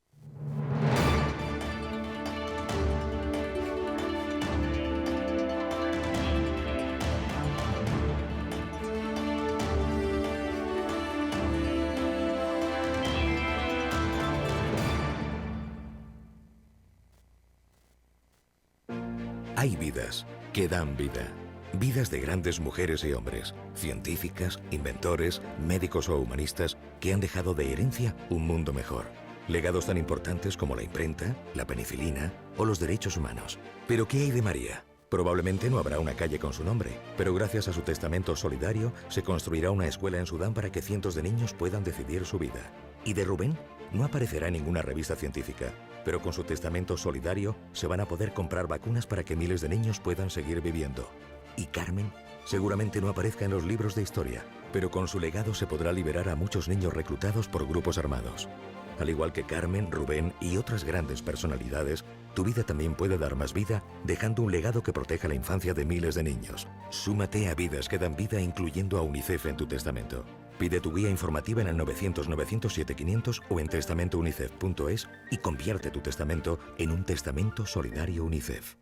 Hay vidas que dan vida. Vidas de grandes mujeres y hombres, científicas, inventores, médicos o humanistas que han dejado de herencia un mundo mejor. Legados tan importantes como la imprenta, la penicilina o los derechos humanos. ¿Pero qué hay de María? Probablemente no habrá una calle con su nombre, pero gracias a su testamento solidario se construirá una escuela en Sudán para que cientos de niños puedan decidir su vida. ¿Y de Rubén? No aparecerá en ninguna revista científica, pero con su testamento solidario se van a poder comprar vacunas para que miles de niños puedan seguir viviendo. ¿Y Carmen? Seguramente no aparezca en los libros de historia, pero con su legado se podrá liberar a muchos niños reclutados por grupos armados. Al igual que Carmen, Rubén y otras grandes personalidades, tu vida también puede dar más vida dejando un legado que proteja la infancia de miles de niños. Súmate a Vidas que dan vida incluyendo a UNICEF en tu testamento. Pide tu guía informativa en el 900-900-7500 o en testamentounicef.es y convierte tu testamento en un testamento solidario UNICEF.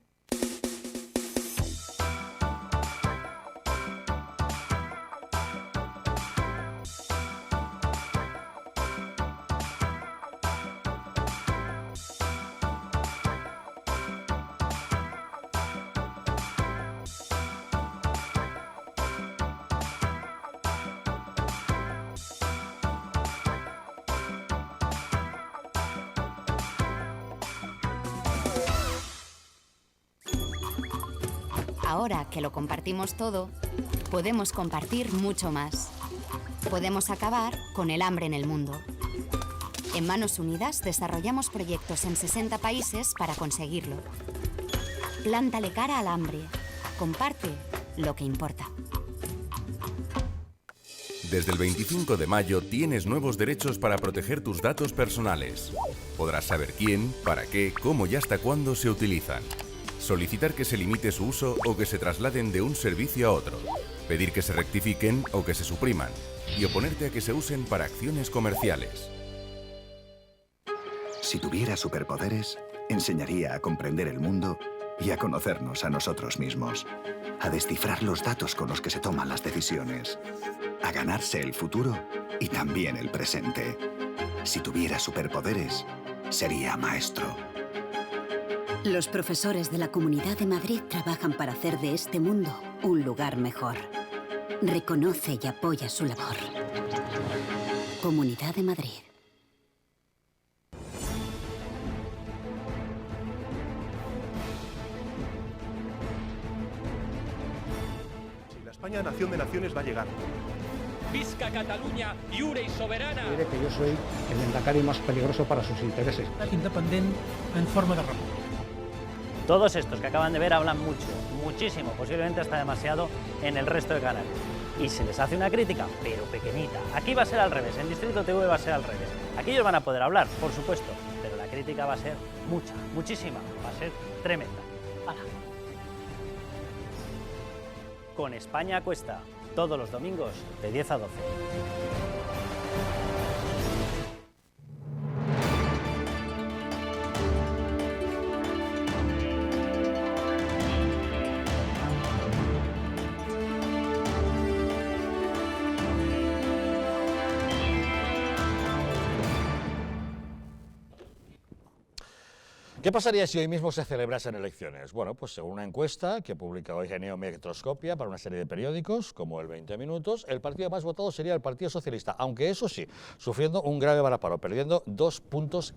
Ahora que lo compartimos todo, podemos compartir mucho más. Podemos acabar con el hambre en el mundo. En Manos Unidas desarrollamos proyectos en 60 países para conseguirlo. Plántale cara al hambre. Comparte lo que importa. Desde el 25 de mayo tienes nuevos derechos para proteger tus datos personales. Podrás saber quién, para qué, cómo y hasta cuándo se utilizan. Solicitar que se limite su uso o que se trasladen de un servicio a otro. Pedir que se rectifiquen o que se supriman. Y oponerte a que se usen para acciones comerciales. Si tuviera superpoderes, enseñaría a comprender el mundo y a conocernos a nosotros mismos. A descifrar los datos con los que se toman las decisiones. A ganarse el futuro y también el presente. Si tuviera superpoderes, sería maestro. Los profesores de la Comunidad de Madrid trabajan para hacer de este mundo un lugar mejor. Reconoce y apoya su labor. Comunidad de Madrid. Si la España nación de naciones va a llegar. Visca Catalunya, lliure y soberana. Diré que yo soy el endacari más peligroso para sus intereses. Independiente en forma de república. Todos estos que acaban de ver hablan mucho, muchísimo, posiblemente hasta demasiado en el resto de canales. y se les hace una crítica, pero pequeñita. Aquí va a ser al revés, en Distrito TV va a ser al revés. Aquí ellos van a poder hablar, por supuesto, pero la crítica va a ser mucha, muchísima, va a ser tremenda. ¡Hala! Con España a Cuesta, todos los domingos de 10 a 12. ¿Qué pasaría si hoy mismo se celebrasen elecciones? Bueno, pues según una encuesta que publica hoy Geneometroscopia para una serie de periódicos, como el 20 Minutos, el partido más votado sería el Partido Socialista, aunque eso sí, sufriendo un grave varapalo, perdiendo 2,5 puntos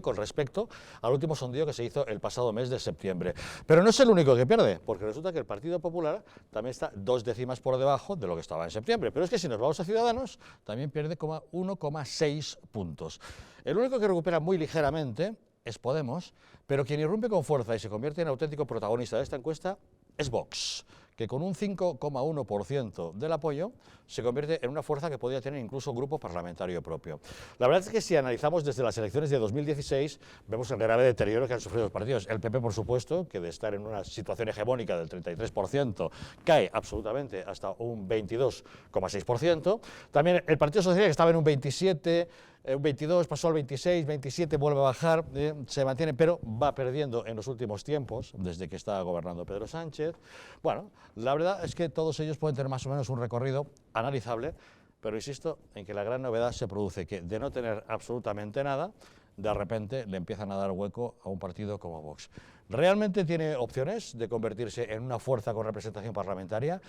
con respecto al último sondeo que se hizo el pasado mes de septiembre. Pero no es el único que pierde, porque resulta que el Partido Popular también está 2 décimas por debajo de lo que estaba en septiembre. Pero es que si nos vamos a Ciudadanos, también pierde 1,6 puntos. El único que recupera muy ligeramente es Podemos, pero quien irrumpe con fuerza y se convierte en auténtico protagonista de esta encuesta es Vox, que con un 5,1% del apoyo se convierte en una fuerza que podría tener incluso un grupo parlamentario propio. La verdad es que si analizamos desde las elecciones de 2016, vemos el grave deterioro que han sufrido los partidos. El PP, por supuesto, que de estar en una situación hegemónica del 33%, cae absolutamente hasta un 22,6%. También el Partido Socialista, que estaba en un 27%, un 22, pasó al 26, 27, vuelve a bajar, se mantiene, pero va perdiendo en los últimos tiempos, desde que está gobernando Pedro Sánchez. Bueno, la verdad es que todos ellos pueden tener más o menos un recorrido analizable, pero insisto en que la gran novedad se produce que de no tener absolutamente nada, de repente le empiezan a dar hueco a un partido como Vox. ¿Realmente tiene opciones de convertirse en una fuerza con representación parlamentaria?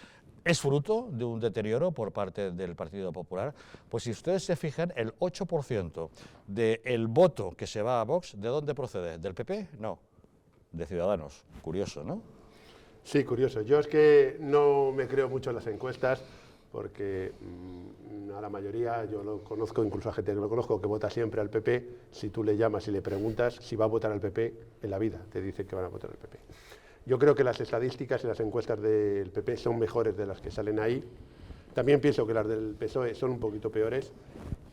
¿Es fruto de un deterioro por parte del Partido Popular? Pues si ustedes se fijan, el 8% del voto que se va a Vox, ¿de dónde procede? ¿Del PP? No, de Ciudadanos. Curioso, ¿no? Sí, curioso. Yo es que no me creo mucho en las encuestas, porque a la mayoría, yo lo conozco, incluso a gente que lo conozco, que vota siempre al PP, si tú le llamas y le preguntas si va a votar al PP, en la vida te dicen que van a votar al PP. Yo creo que las estadísticas y las encuestas del PP son mejores de las que salen ahí. También pienso que las del PSOE son un poquito peores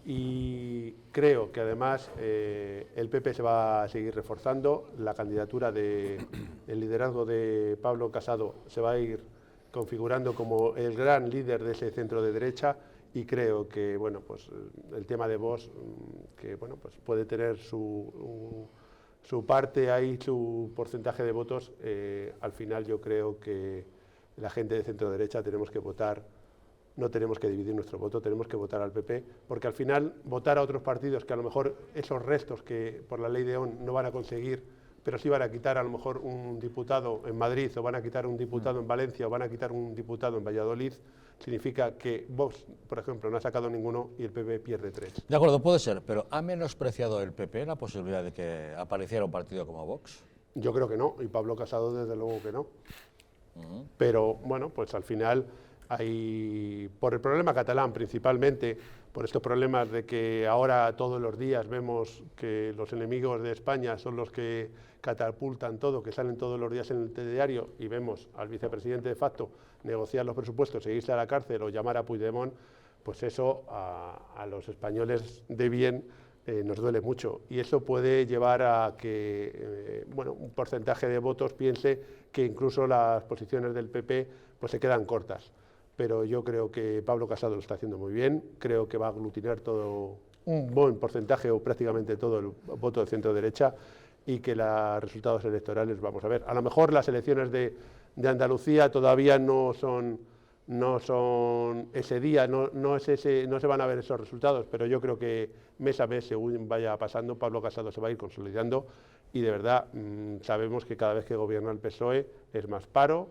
y creo que además el PP se va a seguir reforzando. La candidatura el liderazgo de Pablo Casado se va a ir configurando como el gran líder de ese centro de derecha y creo que bueno, pues, el tema de Vox que, bueno, pues puede tener su parte ahí, su porcentaje de votos. Al final yo creo que la gente de centro derecha tenemos que votar, no tenemos que dividir nuestro voto, tenemos que votar al PP, porque al final votar a otros partidos que a lo mejor esos restos que por la ley de ON no van a conseguir, pero sí van a quitar a lo mejor un diputado en Madrid, o van a quitar un diputado en Valencia, o van a quitar un diputado en Valladolid, significa que Vox, por ejemplo, no ha sacado ninguno y el PP pierde 3. De acuerdo, puede ser, pero ¿ha menospreciado el PP la posibilidad de que apareciera un partido como Vox? Yo creo que no, y Pablo Casado desde luego que no. Pero bueno, pues al final hay, por el problema catalán principalmente, por estos problemas de que ahora todos los días vemos que los enemigos de España son los que catapultan todo, que salen todos los días en el telediario y vemos al vicepresidente de facto negociar los presupuestos, irse a la cárcel o llamar a Puigdemont, pues eso a los españoles de bien nos duele mucho y eso puede llevar a que bueno, un porcentaje de votos piense que incluso las posiciones del PP pues se quedan cortas. Pero yo creo que Pablo Casado lo está haciendo muy bien, creo que va a aglutinar todo un buen porcentaje o prácticamente todo el voto de centro-derecha y que los resultados electorales, vamos a ver, a lo mejor las elecciones de Andalucía todavía no son ese día, no se van a ver esos resultados, pero yo creo que mes a mes, según vaya pasando, Pablo Casado se va a ir consolidando y de verdad sabemos que cada vez que gobierna el PSOE es más paro,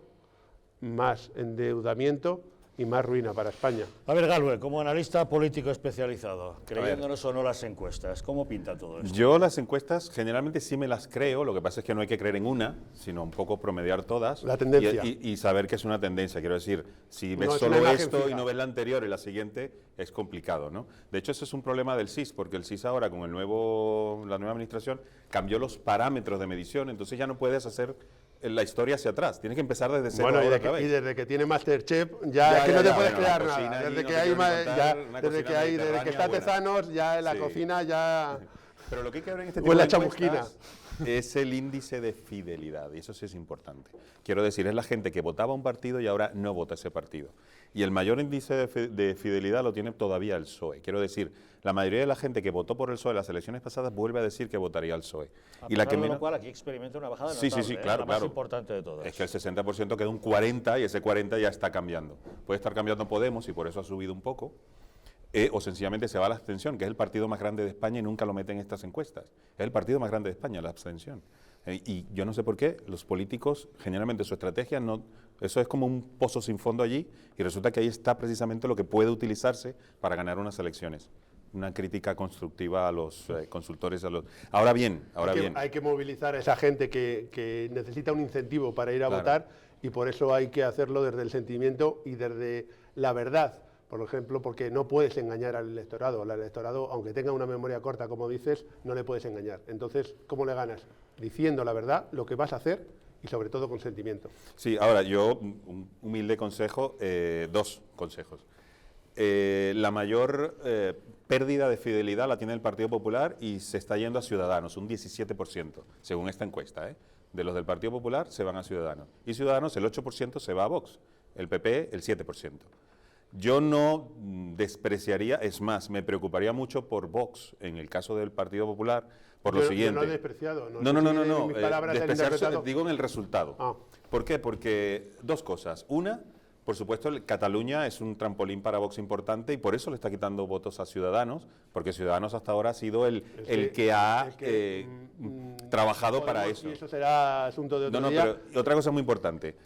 más endeudamiento y más ruina para España. A ver, Galvez, como analista político especializado, creyéndonos o no las encuestas, ¿cómo pinta todo esto? Yo las encuestas generalmente sí me las creo, lo que pasa es que no hay que creer en una, sino un poco promediar todas. La tendencia. Y saber que es una tendencia, quiero decir, si ves No, solo esto fija. y no ves la anterior y la siguiente, es complicado, ¿no? De hecho, ese es un problema del SIS, porque el SIS ahora, con la nueva administración, cambió los parámetros de medición, entonces ya no puedes hacer la historia hacia atrás, tienes que empezar desde cero. Bueno, ahora otra vez. y desde que tiene Masterchef, ya es que no te puedes crear nada. Desde que está Tezanos, ya en la cocina ya... Pero lo que hay que ver en este tipo de chamusquina es el índice de fidelidad, y eso sí es importante. Quiero decir, es la gente que votaba un partido y ahora no vota ese partido. Y el mayor índice de fidelidad lo tiene todavía el PSOE. Quiero decir, la mayoría de la gente que votó por el PSOE en las elecciones pasadas vuelve a decir que votaría al PSOE. Y la que menos... lo cual aquí experimenta una bajada notable, sí, claro, la más importante de todas. Es que el 60% queda un 40% y ese 40% ya está cambiando. Puede estar cambiando Podemos y por eso ha subido un poco. O sencillamente se va a la abstención, que es el partido más grande de España y nunca lo meten en estas encuestas. Es el partido más grande de España, la abstención. Y yo no sé por qué los políticos, generalmente su estrategia, eso es como un pozo sin fondo allí, y resulta que ahí está precisamente lo que puede utilizarse para ganar unas elecciones. Una crítica constructiva a los consultores. Ahora bien. Hay que movilizar a esa gente que necesita un incentivo para ir a votar, y por eso hay que hacerlo desde el sentimiento y desde la verdad. Por ejemplo, porque no puedes engañar al electorado. Al electorado, aunque tenga una memoria corta, como dices, no le puedes engañar. Entonces, ¿cómo le ganas? Diciendo la verdad, lo que vas a hacer y sobre todo con sentimiento. Sí, ahora yo, un humilde consejo, 2 consejos. La mayor pérdida de fidelidad la tiene el Partido Popular y se está yendo a Ciudadanos, un 17%, según esta encuesta. De los del Partido Popular se van a Ciudadanos. Y Ciudadanos, el 8% se va a Vox, el PP, el 7%. Yo no despreciaría, es más, me preocuparía mucho por Vox, en el caso del Partido Popular, por lo siguiente. Yo no he despreciado. No. Despreciar, digo en el resultado. ¿Por qué? Porque 2 cosas. Una, por supuesto, Cataluña es un trampolín para Vox importante y por eso le está quitando votos a Ciudadanos, porque Ciudadanos hasta ahora ha sido el que ha trabajado para eso. Y eso será asunto de otro día. Pero otra cosa muy importante.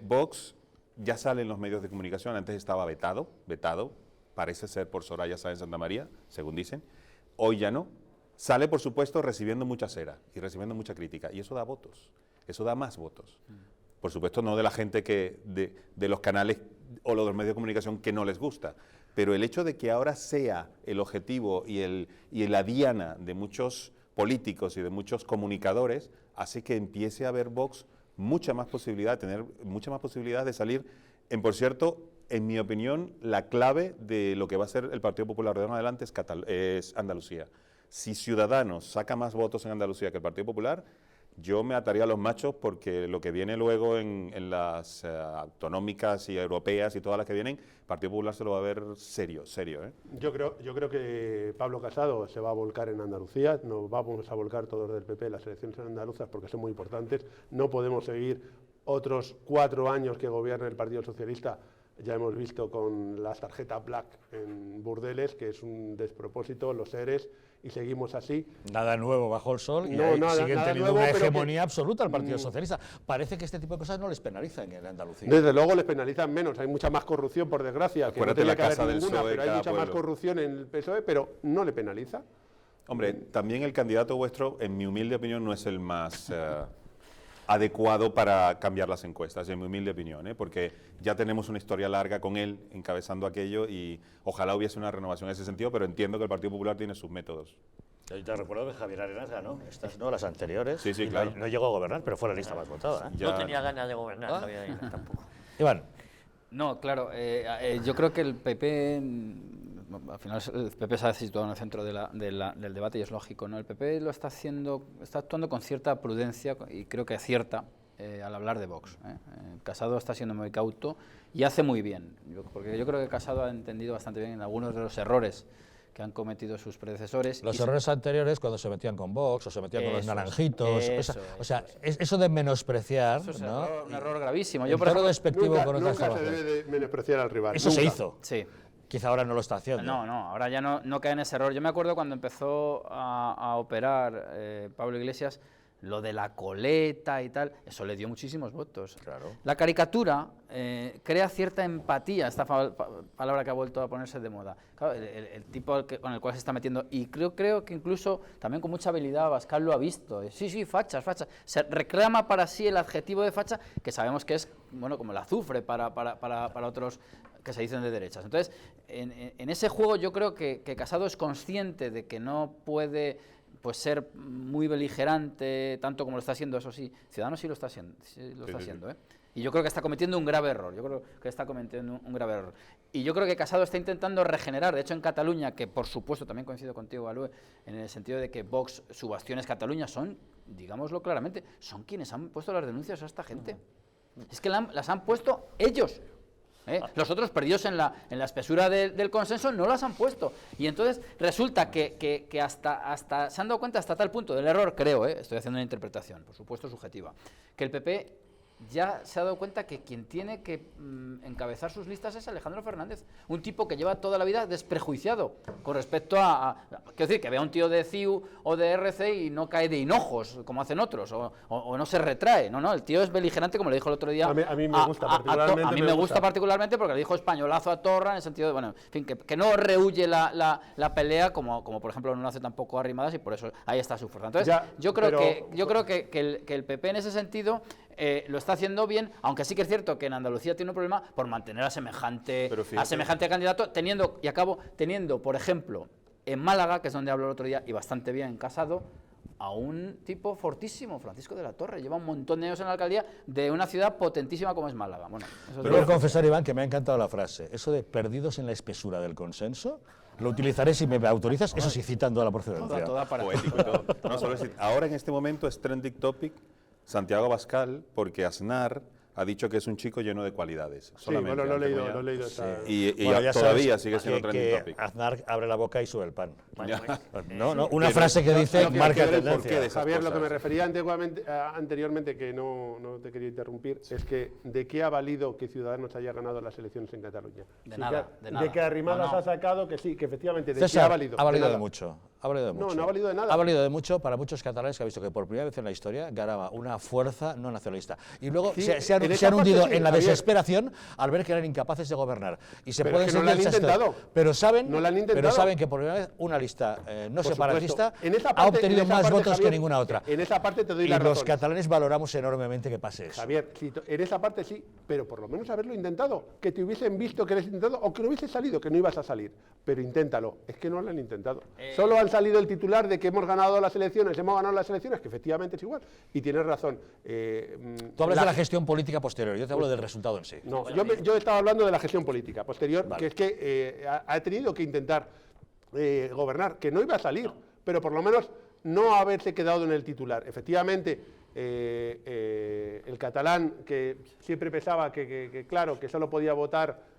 Vox ya sale en los medios de comunicación, antes estaba vetado, parece ser por Soraya Sáenz de Santamaría, según dicen, hoy ya no. Sale, por supuesto, recibiendo mucha cera y recibiendo mucha crítica, y eso da votos, eso da más votos. Por supuesto, no de la gente de los canales o los medios de comunicación que no les gusta, pero el hecho de que ahora sea el objetivo y la diana de muchos políticos y de muchos comunicadores, hace que empiece a haber Vox mucha más posibilidad de salir. Por cierto, en mi opinión, la clave de lo que va a ser el Partido Popular de ahora en adelante es Andalucía. Si Ciudadanos saca más votos en Andalucía que el Partido Popular, yo me ataría a los machos, porque lo que viene luego en las autonómicas y europeas y todas las que vienen, el Partido Popular se lo va a ver serio. Yo creo que Pablo Casado se va a volcar en Andalucía, nos vamos a volcar todos del PP las elecciones andaluzas porque son muy importantes. No podemos seguir otros 4 años que gobierne el Partido Socialista. Ya hemos visto con las tarjetas Black en Burdeles, que es un despropósito, los ERES, y seguimos así. Nada nuevo bajo el sol, y siguen teniendo una hegemonía absoluta al Partido Socialista. Parece que este tipo de cosas no les penalizan en Andalucía. Desde luego les penalizan menos, hay mucha más corrupción, por desgracia, que no tenía que haber ninguna, pero hay mucha más corrupción en el PSOE, pero no le penaliza. Hombre, también el candidato vuestro, en mi humilde opinión, no es el más adecuado para cambiar las encuestas, en mi humilde opinión, porque ya tenemos una historia larga con él encabezando aquello y ojalá hubiese una renovación en ese sentido, pero entiendo que el Partido Popular tiene sus métodos. Yo te recuerdo que Javier Arenas ganó, estas no, las anteriores. Sí, claro. No llegó a gobernar, pero fue la lista más votada. No tenía ganas de gobernar, Javier Arenas tampoco. Iván. No, claro, yo creo que el PP, al final el PP se ha situado en el centro del debate y es lógico, ¿no? El PP lo está actuando con cierta prudencia y creo que acierta al hablar de Vox. Casado está siendo muy cauto y hace muy bien, porque yo creo que Casado ha entendido bastante bien en algunos de los errores que han cometido sus predecesores. Los errores anteriores, cuando se metían con Vox o se metían con los naranjitos, eso de menospreciar, eso es ¿no? un error gravísimo. Yo, por ejemplo, despectivo nunca se debe de menospreciar al rival. Eso nunca. se hizo. Sí. Quizá ahora no lo está haciendo. No, ahora ya no cae en ese error. Yo me acuerdo cuando empezó a operar Pablo Iglesias, lo de la coleta y tal, eso le dio muchísimos votos. Claro. La caricatura crea cierta empatía, esta palabra que ha vuelto a ponerse de moda. Claro, el tipo con el cual se está metiendo, y creo que incluso también con mucha habilidad Abascal lo ha visto. Sí, fachas. Se reclama para sí el adjetivo de facha, que sabemos que es como el azufre para otros que se dicen de derechas. Entonces, en ese juego yo creo que Casado es consciente de que no puede pues ser muy beligerante, tanto como lo está haciendo, eso sí, Ciudadanos sí lo está haciendo, ¿eh? Y yo creo que está cometiendo un grave error, Y yo creo que Casado está intentando regenerar, de hecho en Cataluña, que por supuesto también coincido contigo, Alue, en el sentido de que Vox, su bastión es Cataluña, son, digámoslo claramente, son quienes han puesto las denuncias a esta gente. Es que las han puesto ellos. Los otros, perdidos en la espesura del consenso, no las han puesto. Y entonces resulta que hasta se han dado cuenta hasta tal punto del error, creo, estoy haciendo una interpretación, por supuesto subjetiva, que el PP ya se ha dado cuenta que quien tiene que encabezar sus listas es Alejandro Fernández, un tipo que lleva toda la vida desprejuiciado con respecto quiero decir, que vea un tío de CiU o de RC y no cae de hinojos, como hacen otros, o no se retrae, no, el tío es beligerante, como le dijo el otro día. A mí me gusta particularmente. A mí me gusta particularmente porque le dijo españolazo a Torra, en el sentido de, bueno, en fin, que no rehuye la pelea, como por ejemplo no lo hace tampoco Arrimadas, y por eso ahí está su fuerza. Entonces, yo creo que el PP en ese sentido lo está haciendo bien, aunque sí que es cierto que en Andalucía tiene un problema por mantener a semejante candidato, teniendo, por ejemplo, en Málaga, que es donde habló el otro día, y bastante bien Casado, a un tipo fortísimo, Francisco de la Torre, lleva un montón de años en la alcaldía de una ciudad potentísima como es Málaga. Bueno, pero voy a confesar, Iván, que me ha encantado la frase, eso de perdidos en la espesura del consenso. Lo utilizaré si me autorizas, eso sí, citando a la procedencia. Poético y todo. No, solo decir, ahora en este momento es trending topic Santiago Abascal, porque Aznar ha dicho que es un chico lleno de cualidades. Sí, bueno, lo he leído. Y todavía sigue siendo trending topic. Aznar abre la boca y sube el pan. Bueno, una frase que dice marca tendencia. Javier, lo que me refería anteriormente, que no te quería interrumpir, es que ¿de qué ha valido que Ciudadanos haya ganado las elecciones en Cataluña? De nada. De que Arrimadas ha sacado que sí, que efectivamente, ¿de César, qué ha valido? Ha valido de mucho. No ha valido de nada. Ha valido de mucho para muchos catalanes que han visto que por primera vez en la historia ganaba una fuerza no nacionalista. Y luego se han hundido en la desesperación al ver que eran incapaces de gobernar. Y se pueden seguir intentado. Pero saben que por primera vez una lista no separatista ha obtenido más votos, Javier, que ninguna otra. En esa parte te doy la razón. Y los catalanes valoramos enormemente que pase eso. Javier, en esa parte sí, pero por lo menos haberlo intentado. Que te hubiesen visto que lo has intentado o que no hubiese salido, que no ibas a salir. Pero inténtalo. Es que no lo han intentado. Solo han salido el titular de que hemos ganado las elecciones, que efectivamente es igual. Y tienes razón. Tú hablas de la gestión política posterior, yo te hablo del resultado en sí. No, yo estaba hablando de la gestión política posterior, que es que ha tenido que intentar gobernar, que no iba a salir, pero por lo menos no haberse quedado en el titular. Efectivamente, el catalán, que siempre pensaba que solo podía votar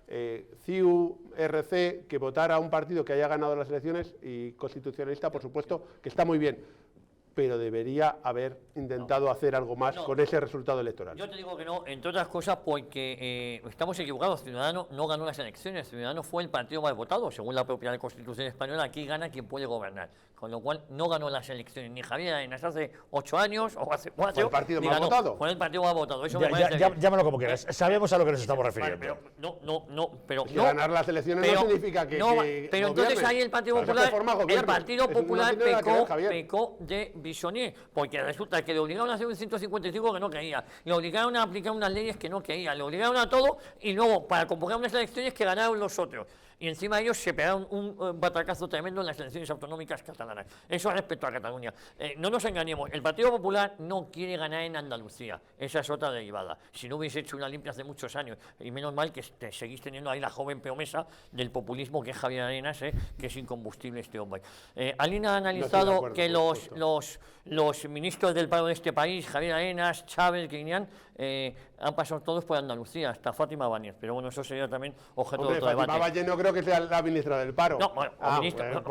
CiU, RC, que votara a un partido que haya ganado las elecciones, y constitucionalista, por supuesto, que está muy bien, pero debería haber intentado hacer algo más con ese resultado electoral. Yo te digo que no, entre otras cosas porque estamos equivocados. Ciudadanos no ganó las elecciones, Ciudadanos fue el partido más votado, según la propia Constitución española. Aquí gana quien puede gobernar, con lo cual no ganó las elecciones ni Javier Arenas hace 8 años o hace 4. ¿Fue el partido más votado? Fue el partido más votado. Eso llámalo como quieras, sabemos a lo que nos estamos refiriendo. Pero ganar las elecciones no significa que pero entonces ahí el Partido Popular pecó de Bisonier, porque resulta que le obligaron a hacer un 155 que no quería, le obligaron a aplicar unas leyes que no quería, le obligaron a todo, y luego para convocar unas elecciones que ganaron los otros. Y encima ellos se pegaron un batacazo tremendo en las elecciones autonómicas catalanas. Eso respecto a Cataluña. No nos engañemos, el Partido Popular no quiere ganar en Andalucía. Esa es otra derivada. Si no hubiese hecho una limpia hace muchos años, y menos mal que seguís teniendo ahí la joven promesa del populismo que es Javier Arenas, que es incombustible este hombre. ¿Alguien ha analizado que los ministros del paro de este país, Javier Arenas, Chávez, Griñán, han pasado todos por Andalucía, hasta Fátima Báñez? Pero bueno, eso sería también objeto de otro debate. Fátima Báñez no creo que sea la ministra del paro. No, bueno,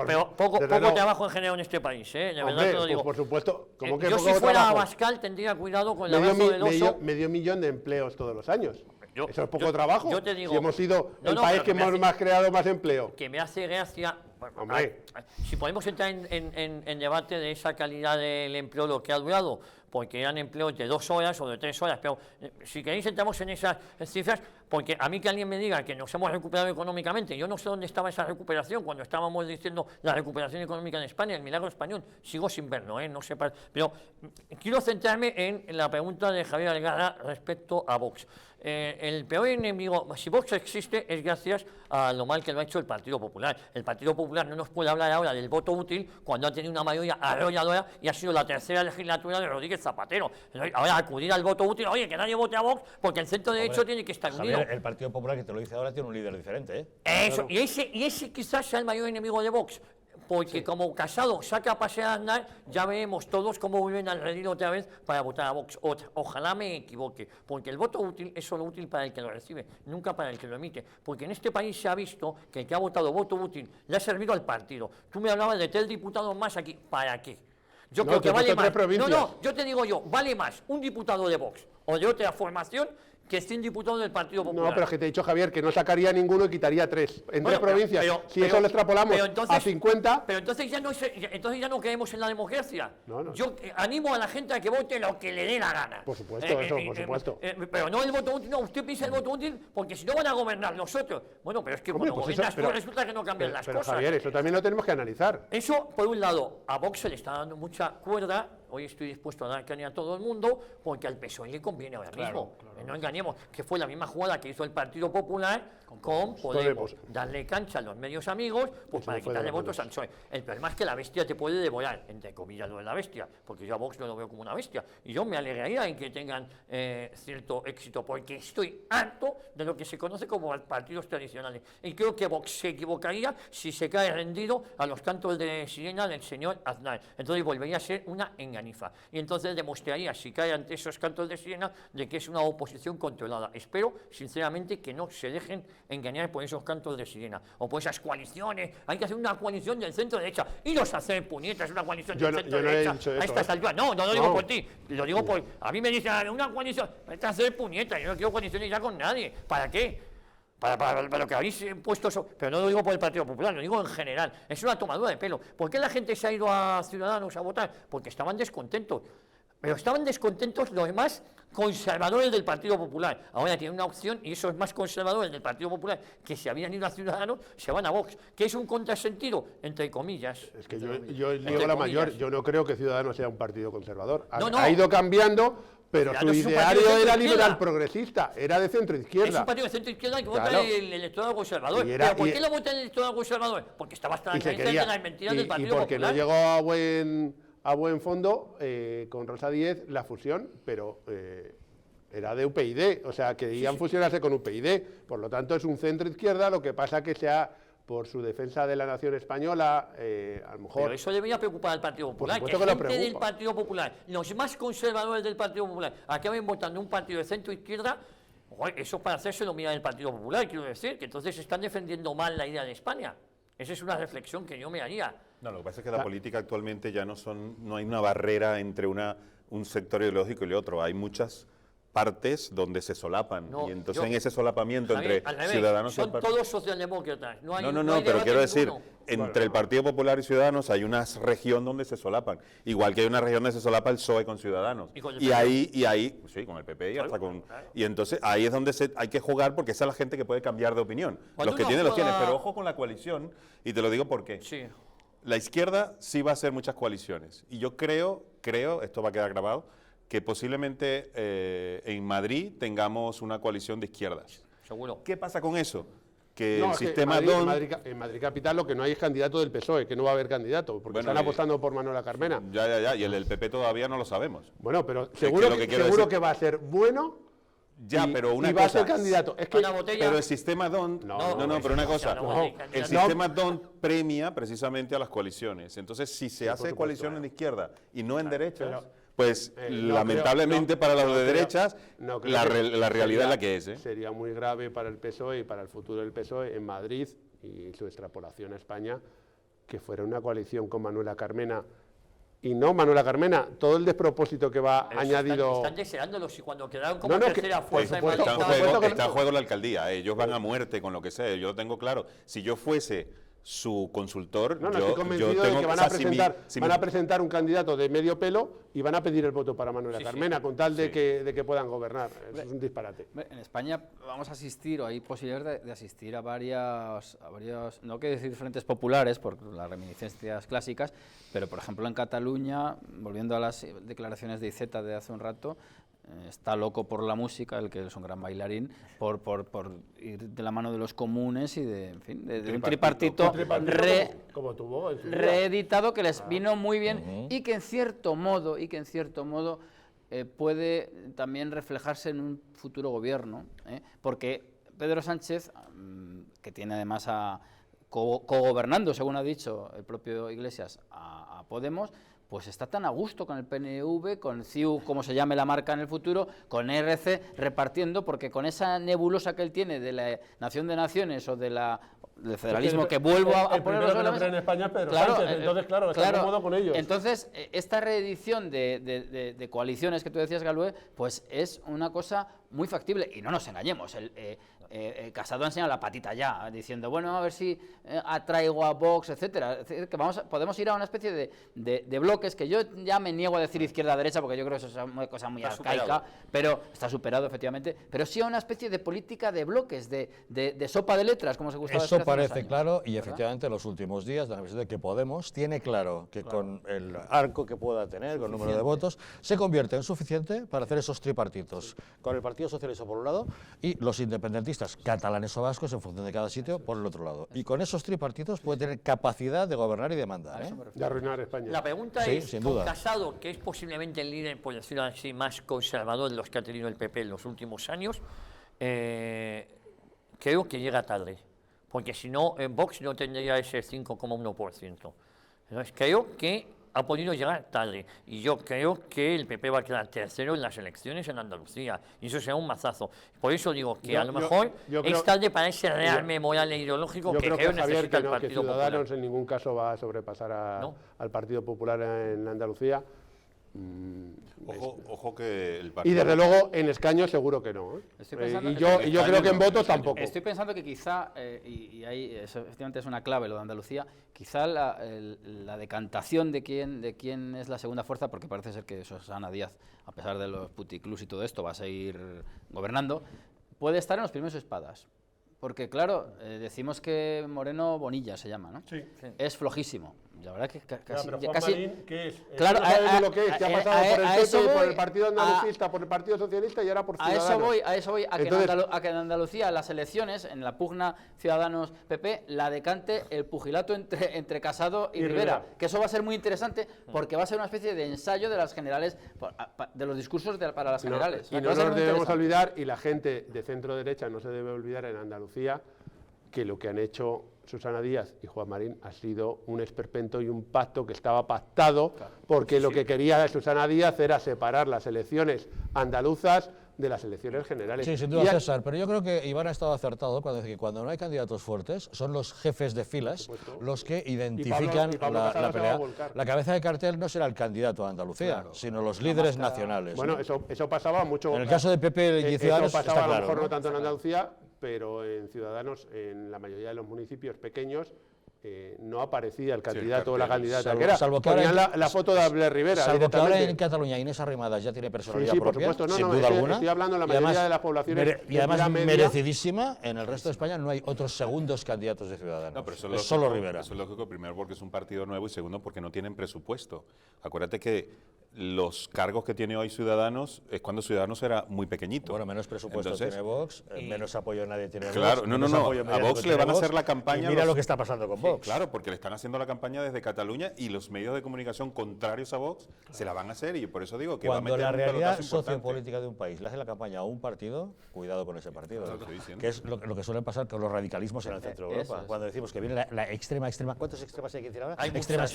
pero poco trabajo en general en este país, de verdad te lo digo. Por supuesto. Yo si fuera Abascal tendría cuidado con el abrazo del oso. Medio millón de empleos todos los años. Eso es poco trabajo. Yo te digo, si hemos sido el país que hemos más creado más empleo. Que me hace gracia. Si podemos entrar en debate de esa calidad del empleo, lo que ha durado, porque eran empleos de 2 horas o de 3 horas, pero si queréis entramos en esas cifras, porque a mí que alguien me diga que nos hemos recuperado económicamente, yo no sé dónde estaba esa recuperación cuando estábamos diciendo la recuperación económica en España, el milagro español, sigo sin verlo, no sé, pero quiero centrarme en la pregunta de Javier Algarra respecto a Vox. El peor enemigo, si Vox existe, es gracias a lo mal que lo ha hecho el Partido Popular. El Partido Popular no nos puede hablar ahora del voto útil cuando ha tenido una mayoría arrolladora y ha sido la 3ª legislatura de Rodríguez Zapatero. Ahora acudir al voto útil, oye, que nadie vote a Vox porque el centro derecho tiene que estar unido. El Partido Popular, que te lo dice ahora, tiene un líder diferente, ¿eh? Eso, y ese quizás sea el mayor enemigo de Vox. Porque como Casado saca a pasear a Aznar, ya vemos todos cómo vuelven al redil otra vez para votar a Vox. Ojalá me equivoque, porque el voto útil es solo útil para el que lo recibe, nunca para el que lo emite. Porque en este país se ha visto que el que ha votado voto útil le ha servido al partido. Tú me hablabas de 3 diputados más aquí, ¿para qué? Yo creo que vale más. Yo te digo vale más un diputado de Vox o de otra formación que 100 diputados del Partido Popular. No, pero es que te he dicho, Javier, que no sacaría ninguno y quitaría 3 en 3 provincias. Si eso lo extrapolamos a 50... Pero entonces ya no creemos en la democracia. Yo animo a la gente a que vote lo que le dé la gana. Por supuesto, por supuesto. Pero no el voto útil, no, usted piensa el voto útil porque si no van a gobernar los otros. Bueno, pero es que cuando gobiernas tú resulta que no cambian las cosas. Pero Javier, eso también lo tenemos que analizar. Eso, por un lado, a Vox se le está dando mucha cuerda. Hoy estoy dispuesto a dar caña a todo el mundo porque al PSOE le conviene ahora mismo. No engañemos, que fue la misma jugada que hizo el Partido Popular con Podemos. Darle cancha a los medios amigos pues para quitarle votos al PSOE. El problema es que la bestia te puede devorar, entre comillas lo de la bestia, porque yo a Vox no lo veo como una bestia. Y yo me alegraría en que tengan cierto éxito, porque estoy harto de lo que se conoce como partidos tradicionales. Y creo que Vox se equivocaría si se cae rendido a los cantos de sirena del señor Aznar. Entonces volvería a ser una enganifa. Y entonces demostraría, si cae ante esos cantos de sirena, de que es una oposición controlada. Espero, sinceramente, que no se dejen engañar por esos cantos de sirena o por esas coaliciones. Hay que hacer una coalición del centro derecha. Iros a hacer puñetas una coalición del centro derecha a estas alturas. No lo digo por ti, lo digo por... A mí me dicen una coalición, hay que hacer puñetas. Yo no quiero coaliciones ya con nadie. ¿Para qué? Para lo que habéis puesto eso, pero no lo digo por el Partido Popular, lo digo en general. Es una tomadura de pelo. ¿Por qué la gente se ha ido a Ciudadanos a votar? Porque estaban descontentos. Pero estaban descontentos los más conservadores del Partido Popular. Ahora tienen una opción y esos más conservadores del Partido Popular que se habían ido a Ciudadanos se van a Vox, que es un contrasentido, entre comillas. Es que yo digo la mayor, yo no creo que Ciudadanos sea un partido conservador. Ha ido cambiando, pero su ideario era liberal progresista, era de centro izquierda. Es un partido de centro izquierda que vota el electorado conservador. ¿Pero por qué lo vota el electorado conservador? Porque estaba hasta la cabeza de las mentiras del Partido Popular. Y porque no llegó a buen fondo con Rosa Díez la fusión, pero era de UPyD, o sea, querían fusionarse con UPyD, por lo tanto es un centro izquierda, lo que pasa que sea por su defensa de la nación española, a lo mejor... Pero eso debería preocupar al Partido Popular, que gente del Partido Popular, los más conservadores del Partido Popular, acaben votando un partido de centro izquierda. Eso para hacérselo mirar el Partido Popular, quiero decir, que entonces están defendiendo mal la idea de España. Esa es una reflexión que yo me haría. No, lo que pasa es que la política actualmente ya no hay una barrera entre un sector ideológico y el otro. Hay muchas partes donde se solapan. Y entonces en ese solapamiento entre Ciudadanos y el Partido... todos socialdemócratas. No, pero quiero decir, entre el Partido Popular y Ciudadanos hay una región donde se solapan. Igual que hay una región donde se solapa el PSOE con Ciudadanos. Y ahí, sí, con el PP y hasta con... Y entonces ahí es donde hay que jugar, porque esa es la gente que puede cambiar de opinión. Los que tienen, los tienen. Pero ojo con la coalición, y te lo digo por qué. Sí. La izquierda sí va a hacer muchas coaliciones. Y yo creo, esto va a quedar grabado, que posiblemente en Madrid tengamos una coalición de izquierdas. Seguro. ¿Qué pasa con eso? Que el sistema DON... En Madrid Capital lo que no hay es candidato del PSOE, que no va a haber candidato, porque están apostando por Manuela Carmena. Ya, y el del PP todavía no lo sabemos. Bueno, pero seguro que va a ser bueno... pero una y va a ser candidato. Es que, pero el sistema DON... pero una cosa. El sistema DON premia precisamente a las coaliciones. Entonces, si se hace coalición en izquierda y no en derechas... Pues lamentablemente para los de derechas la realidad es la que es. Sería muy grave para el PSOE y para el futuro del PSOE en Madrid y su extrapolación a España que fuera una coalición con Manuela Carmena. Y no Manuela Carmena, todo el despropósito que va añadido... Están deseándolos y cuando quedaron como tercera fuerza en Madrid... Está en juego la alcaldía, ellos van a muerte con lo que sea, yo lo tengo claro. Si yo fuese su consultor. No, estoy convencido de que van a presentar un candidato de medio pelo y van a pedir el voto para Manuela Carmena, con tal de que puedan gobernar. Eso es un disparate. En España vamos a asistir, o hay posibilidades de asistir a varios, no quiero decir frentes populares, por las reminiscencias clásicas, pero por ejemplo en Cataluña, volviendo a las declaraciones de Iceta de hace un rato, está loco por la música, el que es un gran bailarín, por ir de la mano de los comunes y de un tripartito reeditado que les vino muy bien y que en cierto modo puede también reflejarse en un futuro gobierno, porque Pedro Sánchez, que tiene además cogobernando, según ha dicho el propio Iglesias, a Podemos, pues está tan a gusto con el PNV, con CiU, como se llame la marca en el futuro, con ERC repartiendo, porque con esa nebulosa que él tiene de la nación de naciones o del federalismo, que vuelvo a ponerlo sobre la mesa, en España es Pedro Sánchez, entonces está cómodo con ellos. Entonces, esta reedición de coaliciones que tú decías, Galué, pues es una cosa muy factible, y no nos engañemos, Casado ha enseñado la patita ya, diciendo, bueno, a ver si atraigo a Vox, etcétera. Es decir, que podemos ir a una especie de bloques, que yo ya me niego a decir izquierda-derecha, porque yo creo que eso es una cosa muy arcaica, pero está superado, efectivamente, pero sí a una especie de política de bloques, de sopa de letras, como se gustaba decir. Eso parece claro, y efectivamente en los últimos días da la impresión de que Podemos tiene claro que con el arco que pueda tener, con el número de votos, se convierte en suficiente para hacer esos tripartitos, con el Partido Socialista por un lado y los independentistas catalanes o vascos en función de cada sitio por el otro lado. Y con esos tripartitos puede tener capacidad de gobernar y de mandar. De arruinar España. La pregunta es, con Casado, que es posiblemente el líder, por decirlo así, más conservador de los que ha tenido el PP en los últimos años, creo que llega tarde. Porque si no, Vox no tendría ese 5,1%. Entonces creo que ha podido llegar tarde, y yo creo que el PP va a quedar tercero en las elecciones en Andalucía, y eso será un mazazo. Por eso digo que a lo mejor es tarde para ese real memorial ideológico que creo necesita el Partido Popular. Ciudadanos en ningún caso va a sobrepasar al Partido Popular en Andalucía. Ojo que el partido... Y desde luego en escaños seguro que no. Y yo creo que en votos tampoco. Estoy pensando que quizá, y ahí efectivamente es una clave lo de Andalucía, quizá la decantación de quién es la segunda fuerza, porque parece ser que Susana Díaz, a pesar de los puticlús y todo esto, va a seguir gobernando, puede estar en los primeros espadas. Porque claro, decimos que Moreno Bonilla se llama, ¿no? Sí. Es flojísimo. La verdad que casi... Pero Juan Marín, ¿qué es? Claro, lo que es, que ha pasado por el PP, por el Partido Andalucista, por el Partido Socialista y ahora por Ciudadanos. A eso voy, a que en Andalucía las elecciones, en la pugna Ciudadanos-PP, la decante el pugilato entre Casado y Rivera. Que eso va a ser muy interesante, porque va a ser una especie de ensayo de las generales, de los discursos para las generales. Y no nos debemos olvidar, y la gente de centro-derecha no se debe olvidar en Andalucía, que lo que han hecho Susana Díaz y Juan Marín ha sido un esperpento y un pacto que estaba pactado, porque lo que quería Susana Díaz era separar las elecciones andaluzas de las elecciones generales. Sí, sin duda, César, pero yo creo que Iván ha estado acertado cuando dice que cuando no hay candidatos fuertes, son los jefes de filas los que identifican la pelea. La cabeza de cartel no será el candidato a Andalucía, sino los líderes nacionales. Bueno, eso pasaba mucho. En el caso de PP y Ciudadanos eso pasaba está claro, a lo mejor no tanto en Andalucía, pero en Ciudadanos, en la mayoría de los municipios pequeños, no aparecía el candidato o la candidata que era. Ponían la foto de Albert Rivera. Salvo que ahora en Cataluña Inés Arrimadas ya tiene personalidad propia, por supuesto, sin duda alguna. Estoy hablando de la mayoría de las poblaciones. Y además merecidísima, en el resto de España no hay otros segundos candidatos de Ciudadanos. No, pero eso es solo Rivera. Eso es lógico, primero porque es un partido nuevo y segundo porque no tienen presupuesto. Acuérdate que los cargos que tiene hoy Ciudadanos es cuando Ciudadanos era muy pequeñito. Bueno, menos presupuesto tiene Vox, menos apoyo nadie tiene Vox. Claro, no. A Vox le van a hacer la campaña. Mira lo que está pasando con Vox. Claro, porque le están haciendo la campaña desde Cataluña y los medios de comunicación contrarios a Vox se la van a hacer, y por eso digo que cuando la realidad sociopolítica de un país le hace la campaña a un partido, cuidado con ese partido. Que es lo que suele pasar con los radicalismos en el centro de Europa. Cuando decimos que viene la extrema, ¿cuántas extremas hay que decir ahora? Extrema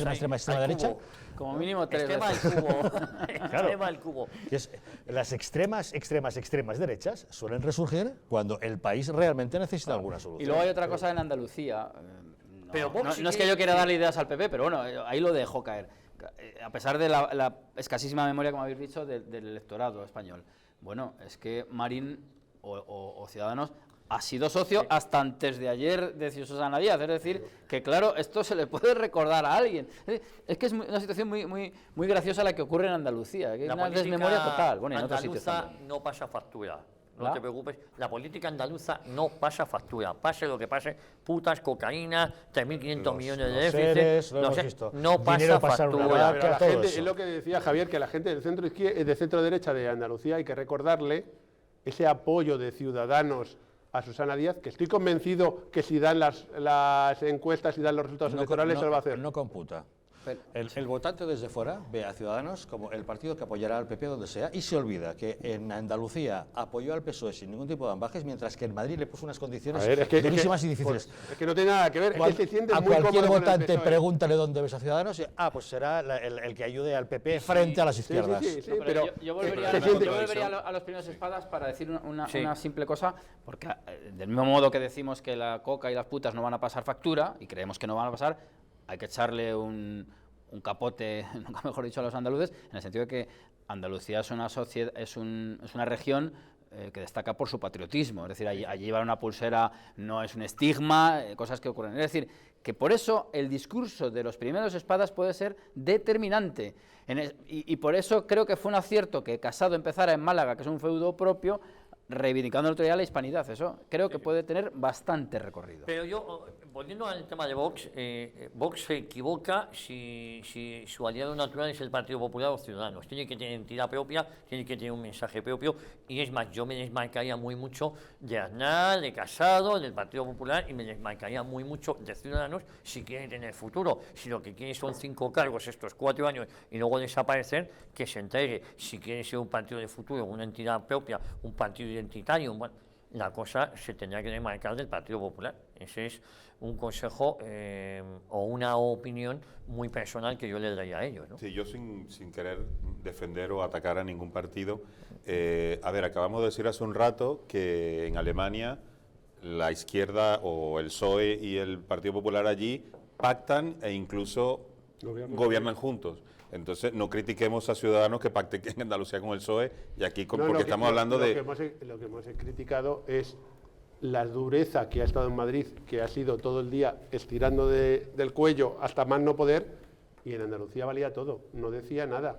derecha. Como mínimo 3 Extrema al cubo. Las extremas derechas suelen resurgir cuando el país realmente necesita alguna solución. Y luego hay otra cosa en Andalucía. No es que yo quiera darle ideas al PP, pero bueno, ahí lo dejo caer. A pesar de la escasísima memoria, como habéis dicho, del electorado español. Bueno, es que Marín o Ciudadanos ha sido socio hasta antes de ayer de Susana Díaz, es decir, que claro, esto se le puede recordar a alguien. Es que es una situación muy graciosa la que ocurre en Andalucía, que hay una desmemoria total. Bueno, y en otros sitios también. No pasa factura. No te preocupes, la política andaluza no pasa factura. Pase lo que pase, putas, cocaína, 3.500 millones de déficit, no pasa factura. Pero la gente, es lo que decía Javier, que la gente del centro izquierda, de centro derecha de Andalucía hay que recordarle ese apoyo de Ciudadanos a Susana Díaz, que estoy convencido que si dan las encuestas y dan los resultados electorales, se lo va a hacer. No computa. El votante desde fuera ve a Ciudadanos como el partido que apoyará al PP donde sea y se olvida que en Andalucía apoyó al PSOE sin ningún tipo de ambajes, mientras que en Madrid le puso unas condiciones durísimas y difíciles. Es que no tiene nada que ver, es que se siente a muy cualquier cómodo votante con el PSOE. pregúntale dónde ves a Ciudadanos y pues será el que ayude al PP frente a las izquierdas. Pero yo volvería a los primeros espadas para decir una simple cosa, porque del mismo modo que decimos que la coca y las putas no van a pasar factura, y creemos que no van a pasar, hay que echarle un capote, nunca mejor dicho, a los andaluces, en el sentido de que Andalucía es una sociedad, es una región que destaca por su patriotismo, es decir, allí llevar una pulsera no es un estigma, cosas que ocurren. Es decir, que por eso el discurso de los primeros espadas puede ser determinante. Y por eso creo que fue un acierto que Casado empezara en Málaga, que es un feudo propio, reivindicando la autoridad de la hispanidad. Eso creo que puede tener bastante recorrido. Pero yo, volviendo al tema de Vox, Vox se equivoca si su aliado natural es el Partido Popular o Ciudadanos. Tiene que tener entidad propia, tiene que tener un mensaje propio, y es más, yo me desmarcaría muy mucho de Aznar, de Casado, del Partido Popular, y me desmarcaría muy mucho de Ciudadanos si quieren tener futuro. Si lo que quieren son 5 cargos estos 4 años y luego desaparecer, que se entregue. Si quieren ser un partido de futuro, una entidad propia, un partido identitario, bueno, la cosa se tendrá que demarcar del Partido Popular. Ese es un consejo o una opinión muy personal que yo le daría a ellos, ¿no? Sí, yo sin querer defender o atacar a ningún partido, a ver, acabamos de decir hace un rato que en Alemania la izquierda o el PSOE y el Partido Popular allí pactan e incluso gobiernan juntos. Entonces, no critiquemos a Ciudadanos que pacten en Andalucía con el PSOE y aquí porque estamos hablando de... Lo que hemos criticado es la dureza que ha estado en Madrid, que ha sido todo el día estirando del cuello hasta más no poder, y en Andalucía valía todo, no decía nada.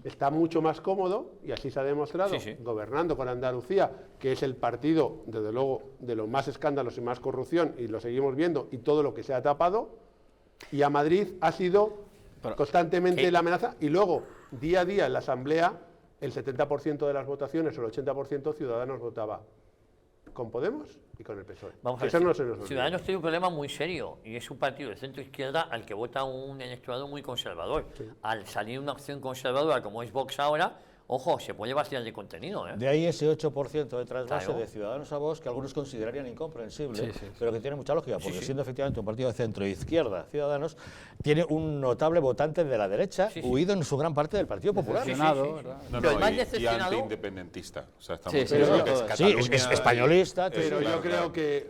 Está mucho más cómodo, y así se ha demostrado, gobernando con Andalucía, que es el partido, desde luego, de los más escándalos y más corrupción, y lo seguimos viendo, y todo lo que se ha tapado, y a Madrid ha sido constantemente la amenaza, y luego, día a día en la Asamblea, el 70% de las votaciones o el 80% Ciudadanos votaba con Podemos y con el PSOE. Vamos a ver, Ciudadanos tiene un problema muy serio, y es un partido de centro-izquierda al que vota un electorado muy conservador. Al salir una opción conservadora como es Vox ahora, ojo, se puede vaciar de contenido, ¿eh? De ahí ese 8% de trasvase de Ciudadanos a Vox que algunos considerarían incomprensible, pero que tiene mucha lógica, porque siendo efectivamente un partido de centro-izquierda, Ciudadanos, tiene un notable votante de la derecha, huido en su gran parte del Partido Popular. Y antiindependentista. O sea, estamos es españolista. Pero yo creo que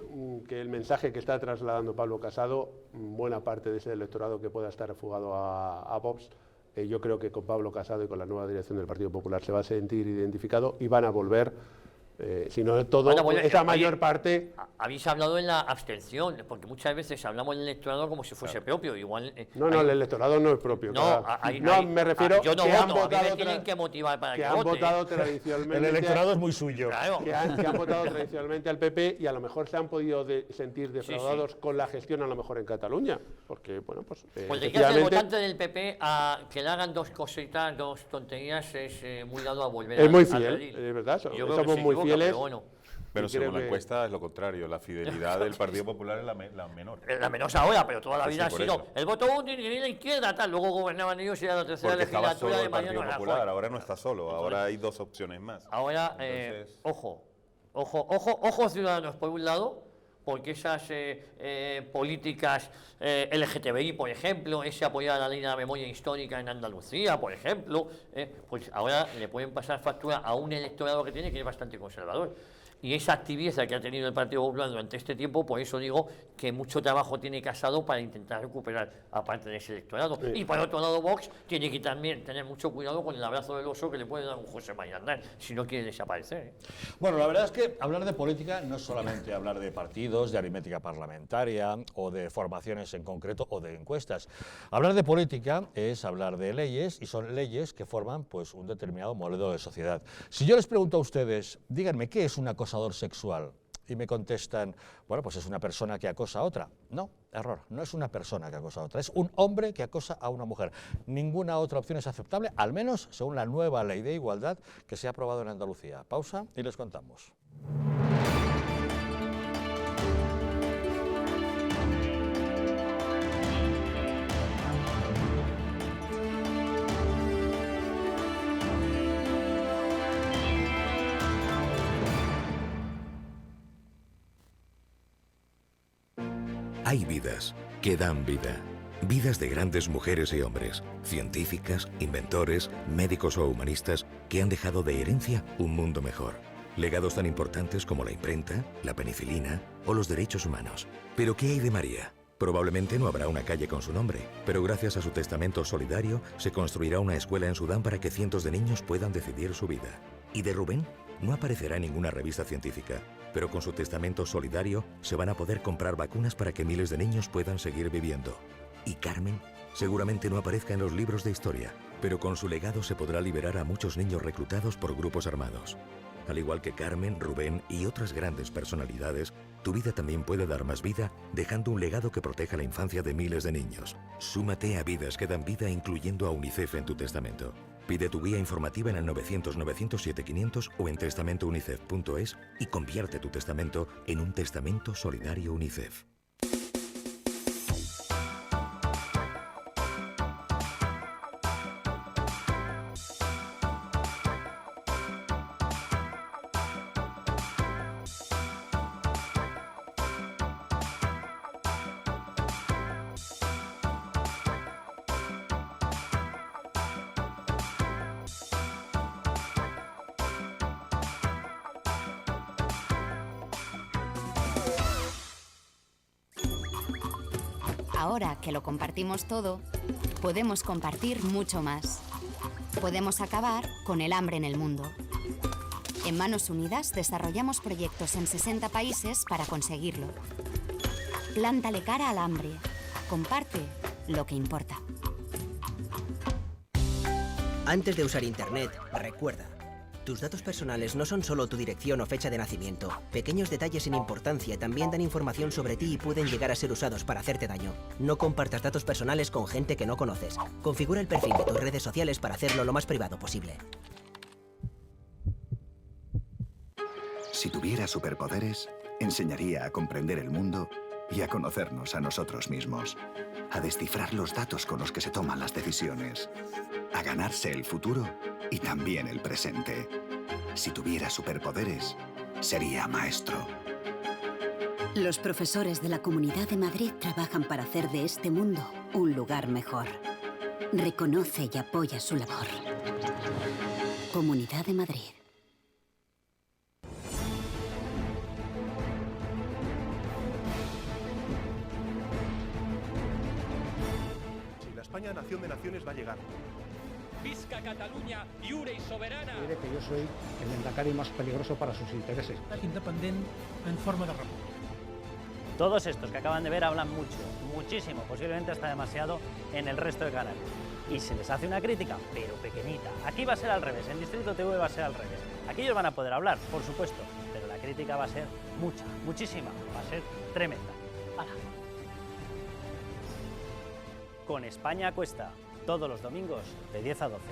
el mensaje que está trasladando Pablo Casado, buena parte de ese electorado que pueda estar refugado a Vox, yo creo que con Pablo Casado y con la nueva dirección del Partido Popular se va a sentir identificado y van a volver, si no todo, esa mayor parte... Habéis hablado en la abstención, porque muchas veces hablamos del electorado como si fuese propio. Igual, el electorado no es propio. Me refiero yo no que voto, han votado... me tienen que motivar para que han vote. votado tradicionalmente... El electorado es muy suyo. Claro. Que han votado tradicionalmente al PP y a lo mejor se han podido sentir defraudados con la gestión a lo mejor en Cataluña. Porque, bueno, pues... Pues de que hace el votante del PP a que le hagan 2 cositas, 2 tonterías, es muy dado a volver es muy fiel, es verdad, somos muy fieles. Pero según la encuesta es lo contrario, la fidelidad del Partido Popular es la menor. La menos ahora, pero toda la vida ha sido el voto útil y la izquierda, tal. Luego gobernaban ellos y era la tercera legislatura de Mariano Rajoy. Popular, ahora no está solo, ahora hay 2 opciones más. Ahora, ojo Ciudadanos por un lado, porque esas políticas LGTBI, por ejemplo, ese apoyar a la ley de la memoria histórica en Andalucía, por ejemplo, pues ahora le pueden pasar factura a un electorado que tiene que es bastante conservador. y esa actividad que ha tenido el Partido Popular durante este tiempo, por eso digo que mucho trabajo tiene Casado para intentar recuperar a parte de ese electorado. Y por otro lado, Vox tiene que también tener mucho cuidado con el abrazo del oso que le puede dar un José María Aznar, si no quiere desaparecer. Bueno, la verdad es que hablar de política no es solamente hablar de partidos, de aritmética parlamentaria o de formaciones en concreto o de encuestas. Hablar de política es hablar de leyes, y son leyes que forman pues un determinado modelo de sociedad. Si yo les pregunto a ustedes, díganme, ¿qué es un acosador sexual? Y me contestan, bueno, pues es una persona que acosa a otra. No, error, no es una persona que acosa a otra, es un hombre que acosa a una mujer. Ninguna otra opción es aceptable, al menos según la nueva ley de igualdad que se ha aprobado en Andalucía. Pausa y les contamos. Hay vidas que dan vida. Vidas de grandes mujeres y hombres, científicas, inventores, médicos o humanistas que han dejado de herencia un mundo mejor. Legados tan importantes como la imprenta, la penicilina o los derechos humanos. ¿Pero qué hay de María? Probablemente no habrá una calle con su nombre, pero gracias a su testamento solidario se construirá una escuela en Sudán para que cientos de niños puedan decidir su vida. ¿Y de Rubén? No aparecerá en ninguna revista científica, pero con su testamento solidario se van a poder comprar vacunas para que miles de niños puedan seguir viviendo. ¿Y Carmen? Seguramente no aparezca en los libros de historia, pero con su legado se podrá liberar a muchos niños reclutados por grupos armados. Al igual que Carmen, Rubén y otras grandes personalidades, tu vida también puede dar más vida dejando un legado que proteja la infancia de miles de niños. Súmate a Vidas que dan vida incluyendo a UNICEF en tu testamento. Pide tu guía informativa en el 900-900-7500 o en testamentounicef.es y convierte tu testamento en un testamento solidario UNICEF. Ahora que lo compartimos todo, podemos compartir mucho más. Podemos acabar con el hambre en el mundo. En Manos Unidas desarrollamos proyectos en 60 países para conseguirlo. Plántale cara al hambre. Comparte lo que importa. Antes de usar Internet, recuerda, tus datos personales no son solo tu dirección o fecha de nacimiento. Pequeños detalles sin importancia también dan información sobre ti y pueden llegar a ser usados para hacerte daño. No compartas datos personales con gente que no conoces. Configura el perfil de tus redes sociales para hacerlo lo más privado posible. Si tuviera superpoderes, enseñaría a comprender el mundo y a conocernos a nosotros mismos. A descifrar los datos con los que se toman las decisiones. A ganarse el futuro y también el presente. Si tuviera superpoderes, sería maestro. Los profesores de la Comunidad de Madrid trabajan para hacer de este mundo un lugar mejor. Reconoce y apoya su labor. Comunidad de Madrid. Si la España nación de naciones va a llegar. Visca Catalunya, lliure i soberana. Diré que yo soy el lehendakari más peligroso para sus intereses. Independent en forma de república. Todos estos que acaban de ver hablan mucho, muchísimo, posiblemente hasta demasiado en el resto de canales. Y se les hace una crítica, pero pequeñita. Aquí va a ser al revés, en Distrito TV va a ser al revés. Aquí ellos van a poder hablar, por supuesto, pero la crítica va a ser mucha, muchísima, va a ser tremenda. ¡Hala! Con España a cuesta, todos los domingos de 10 a 12.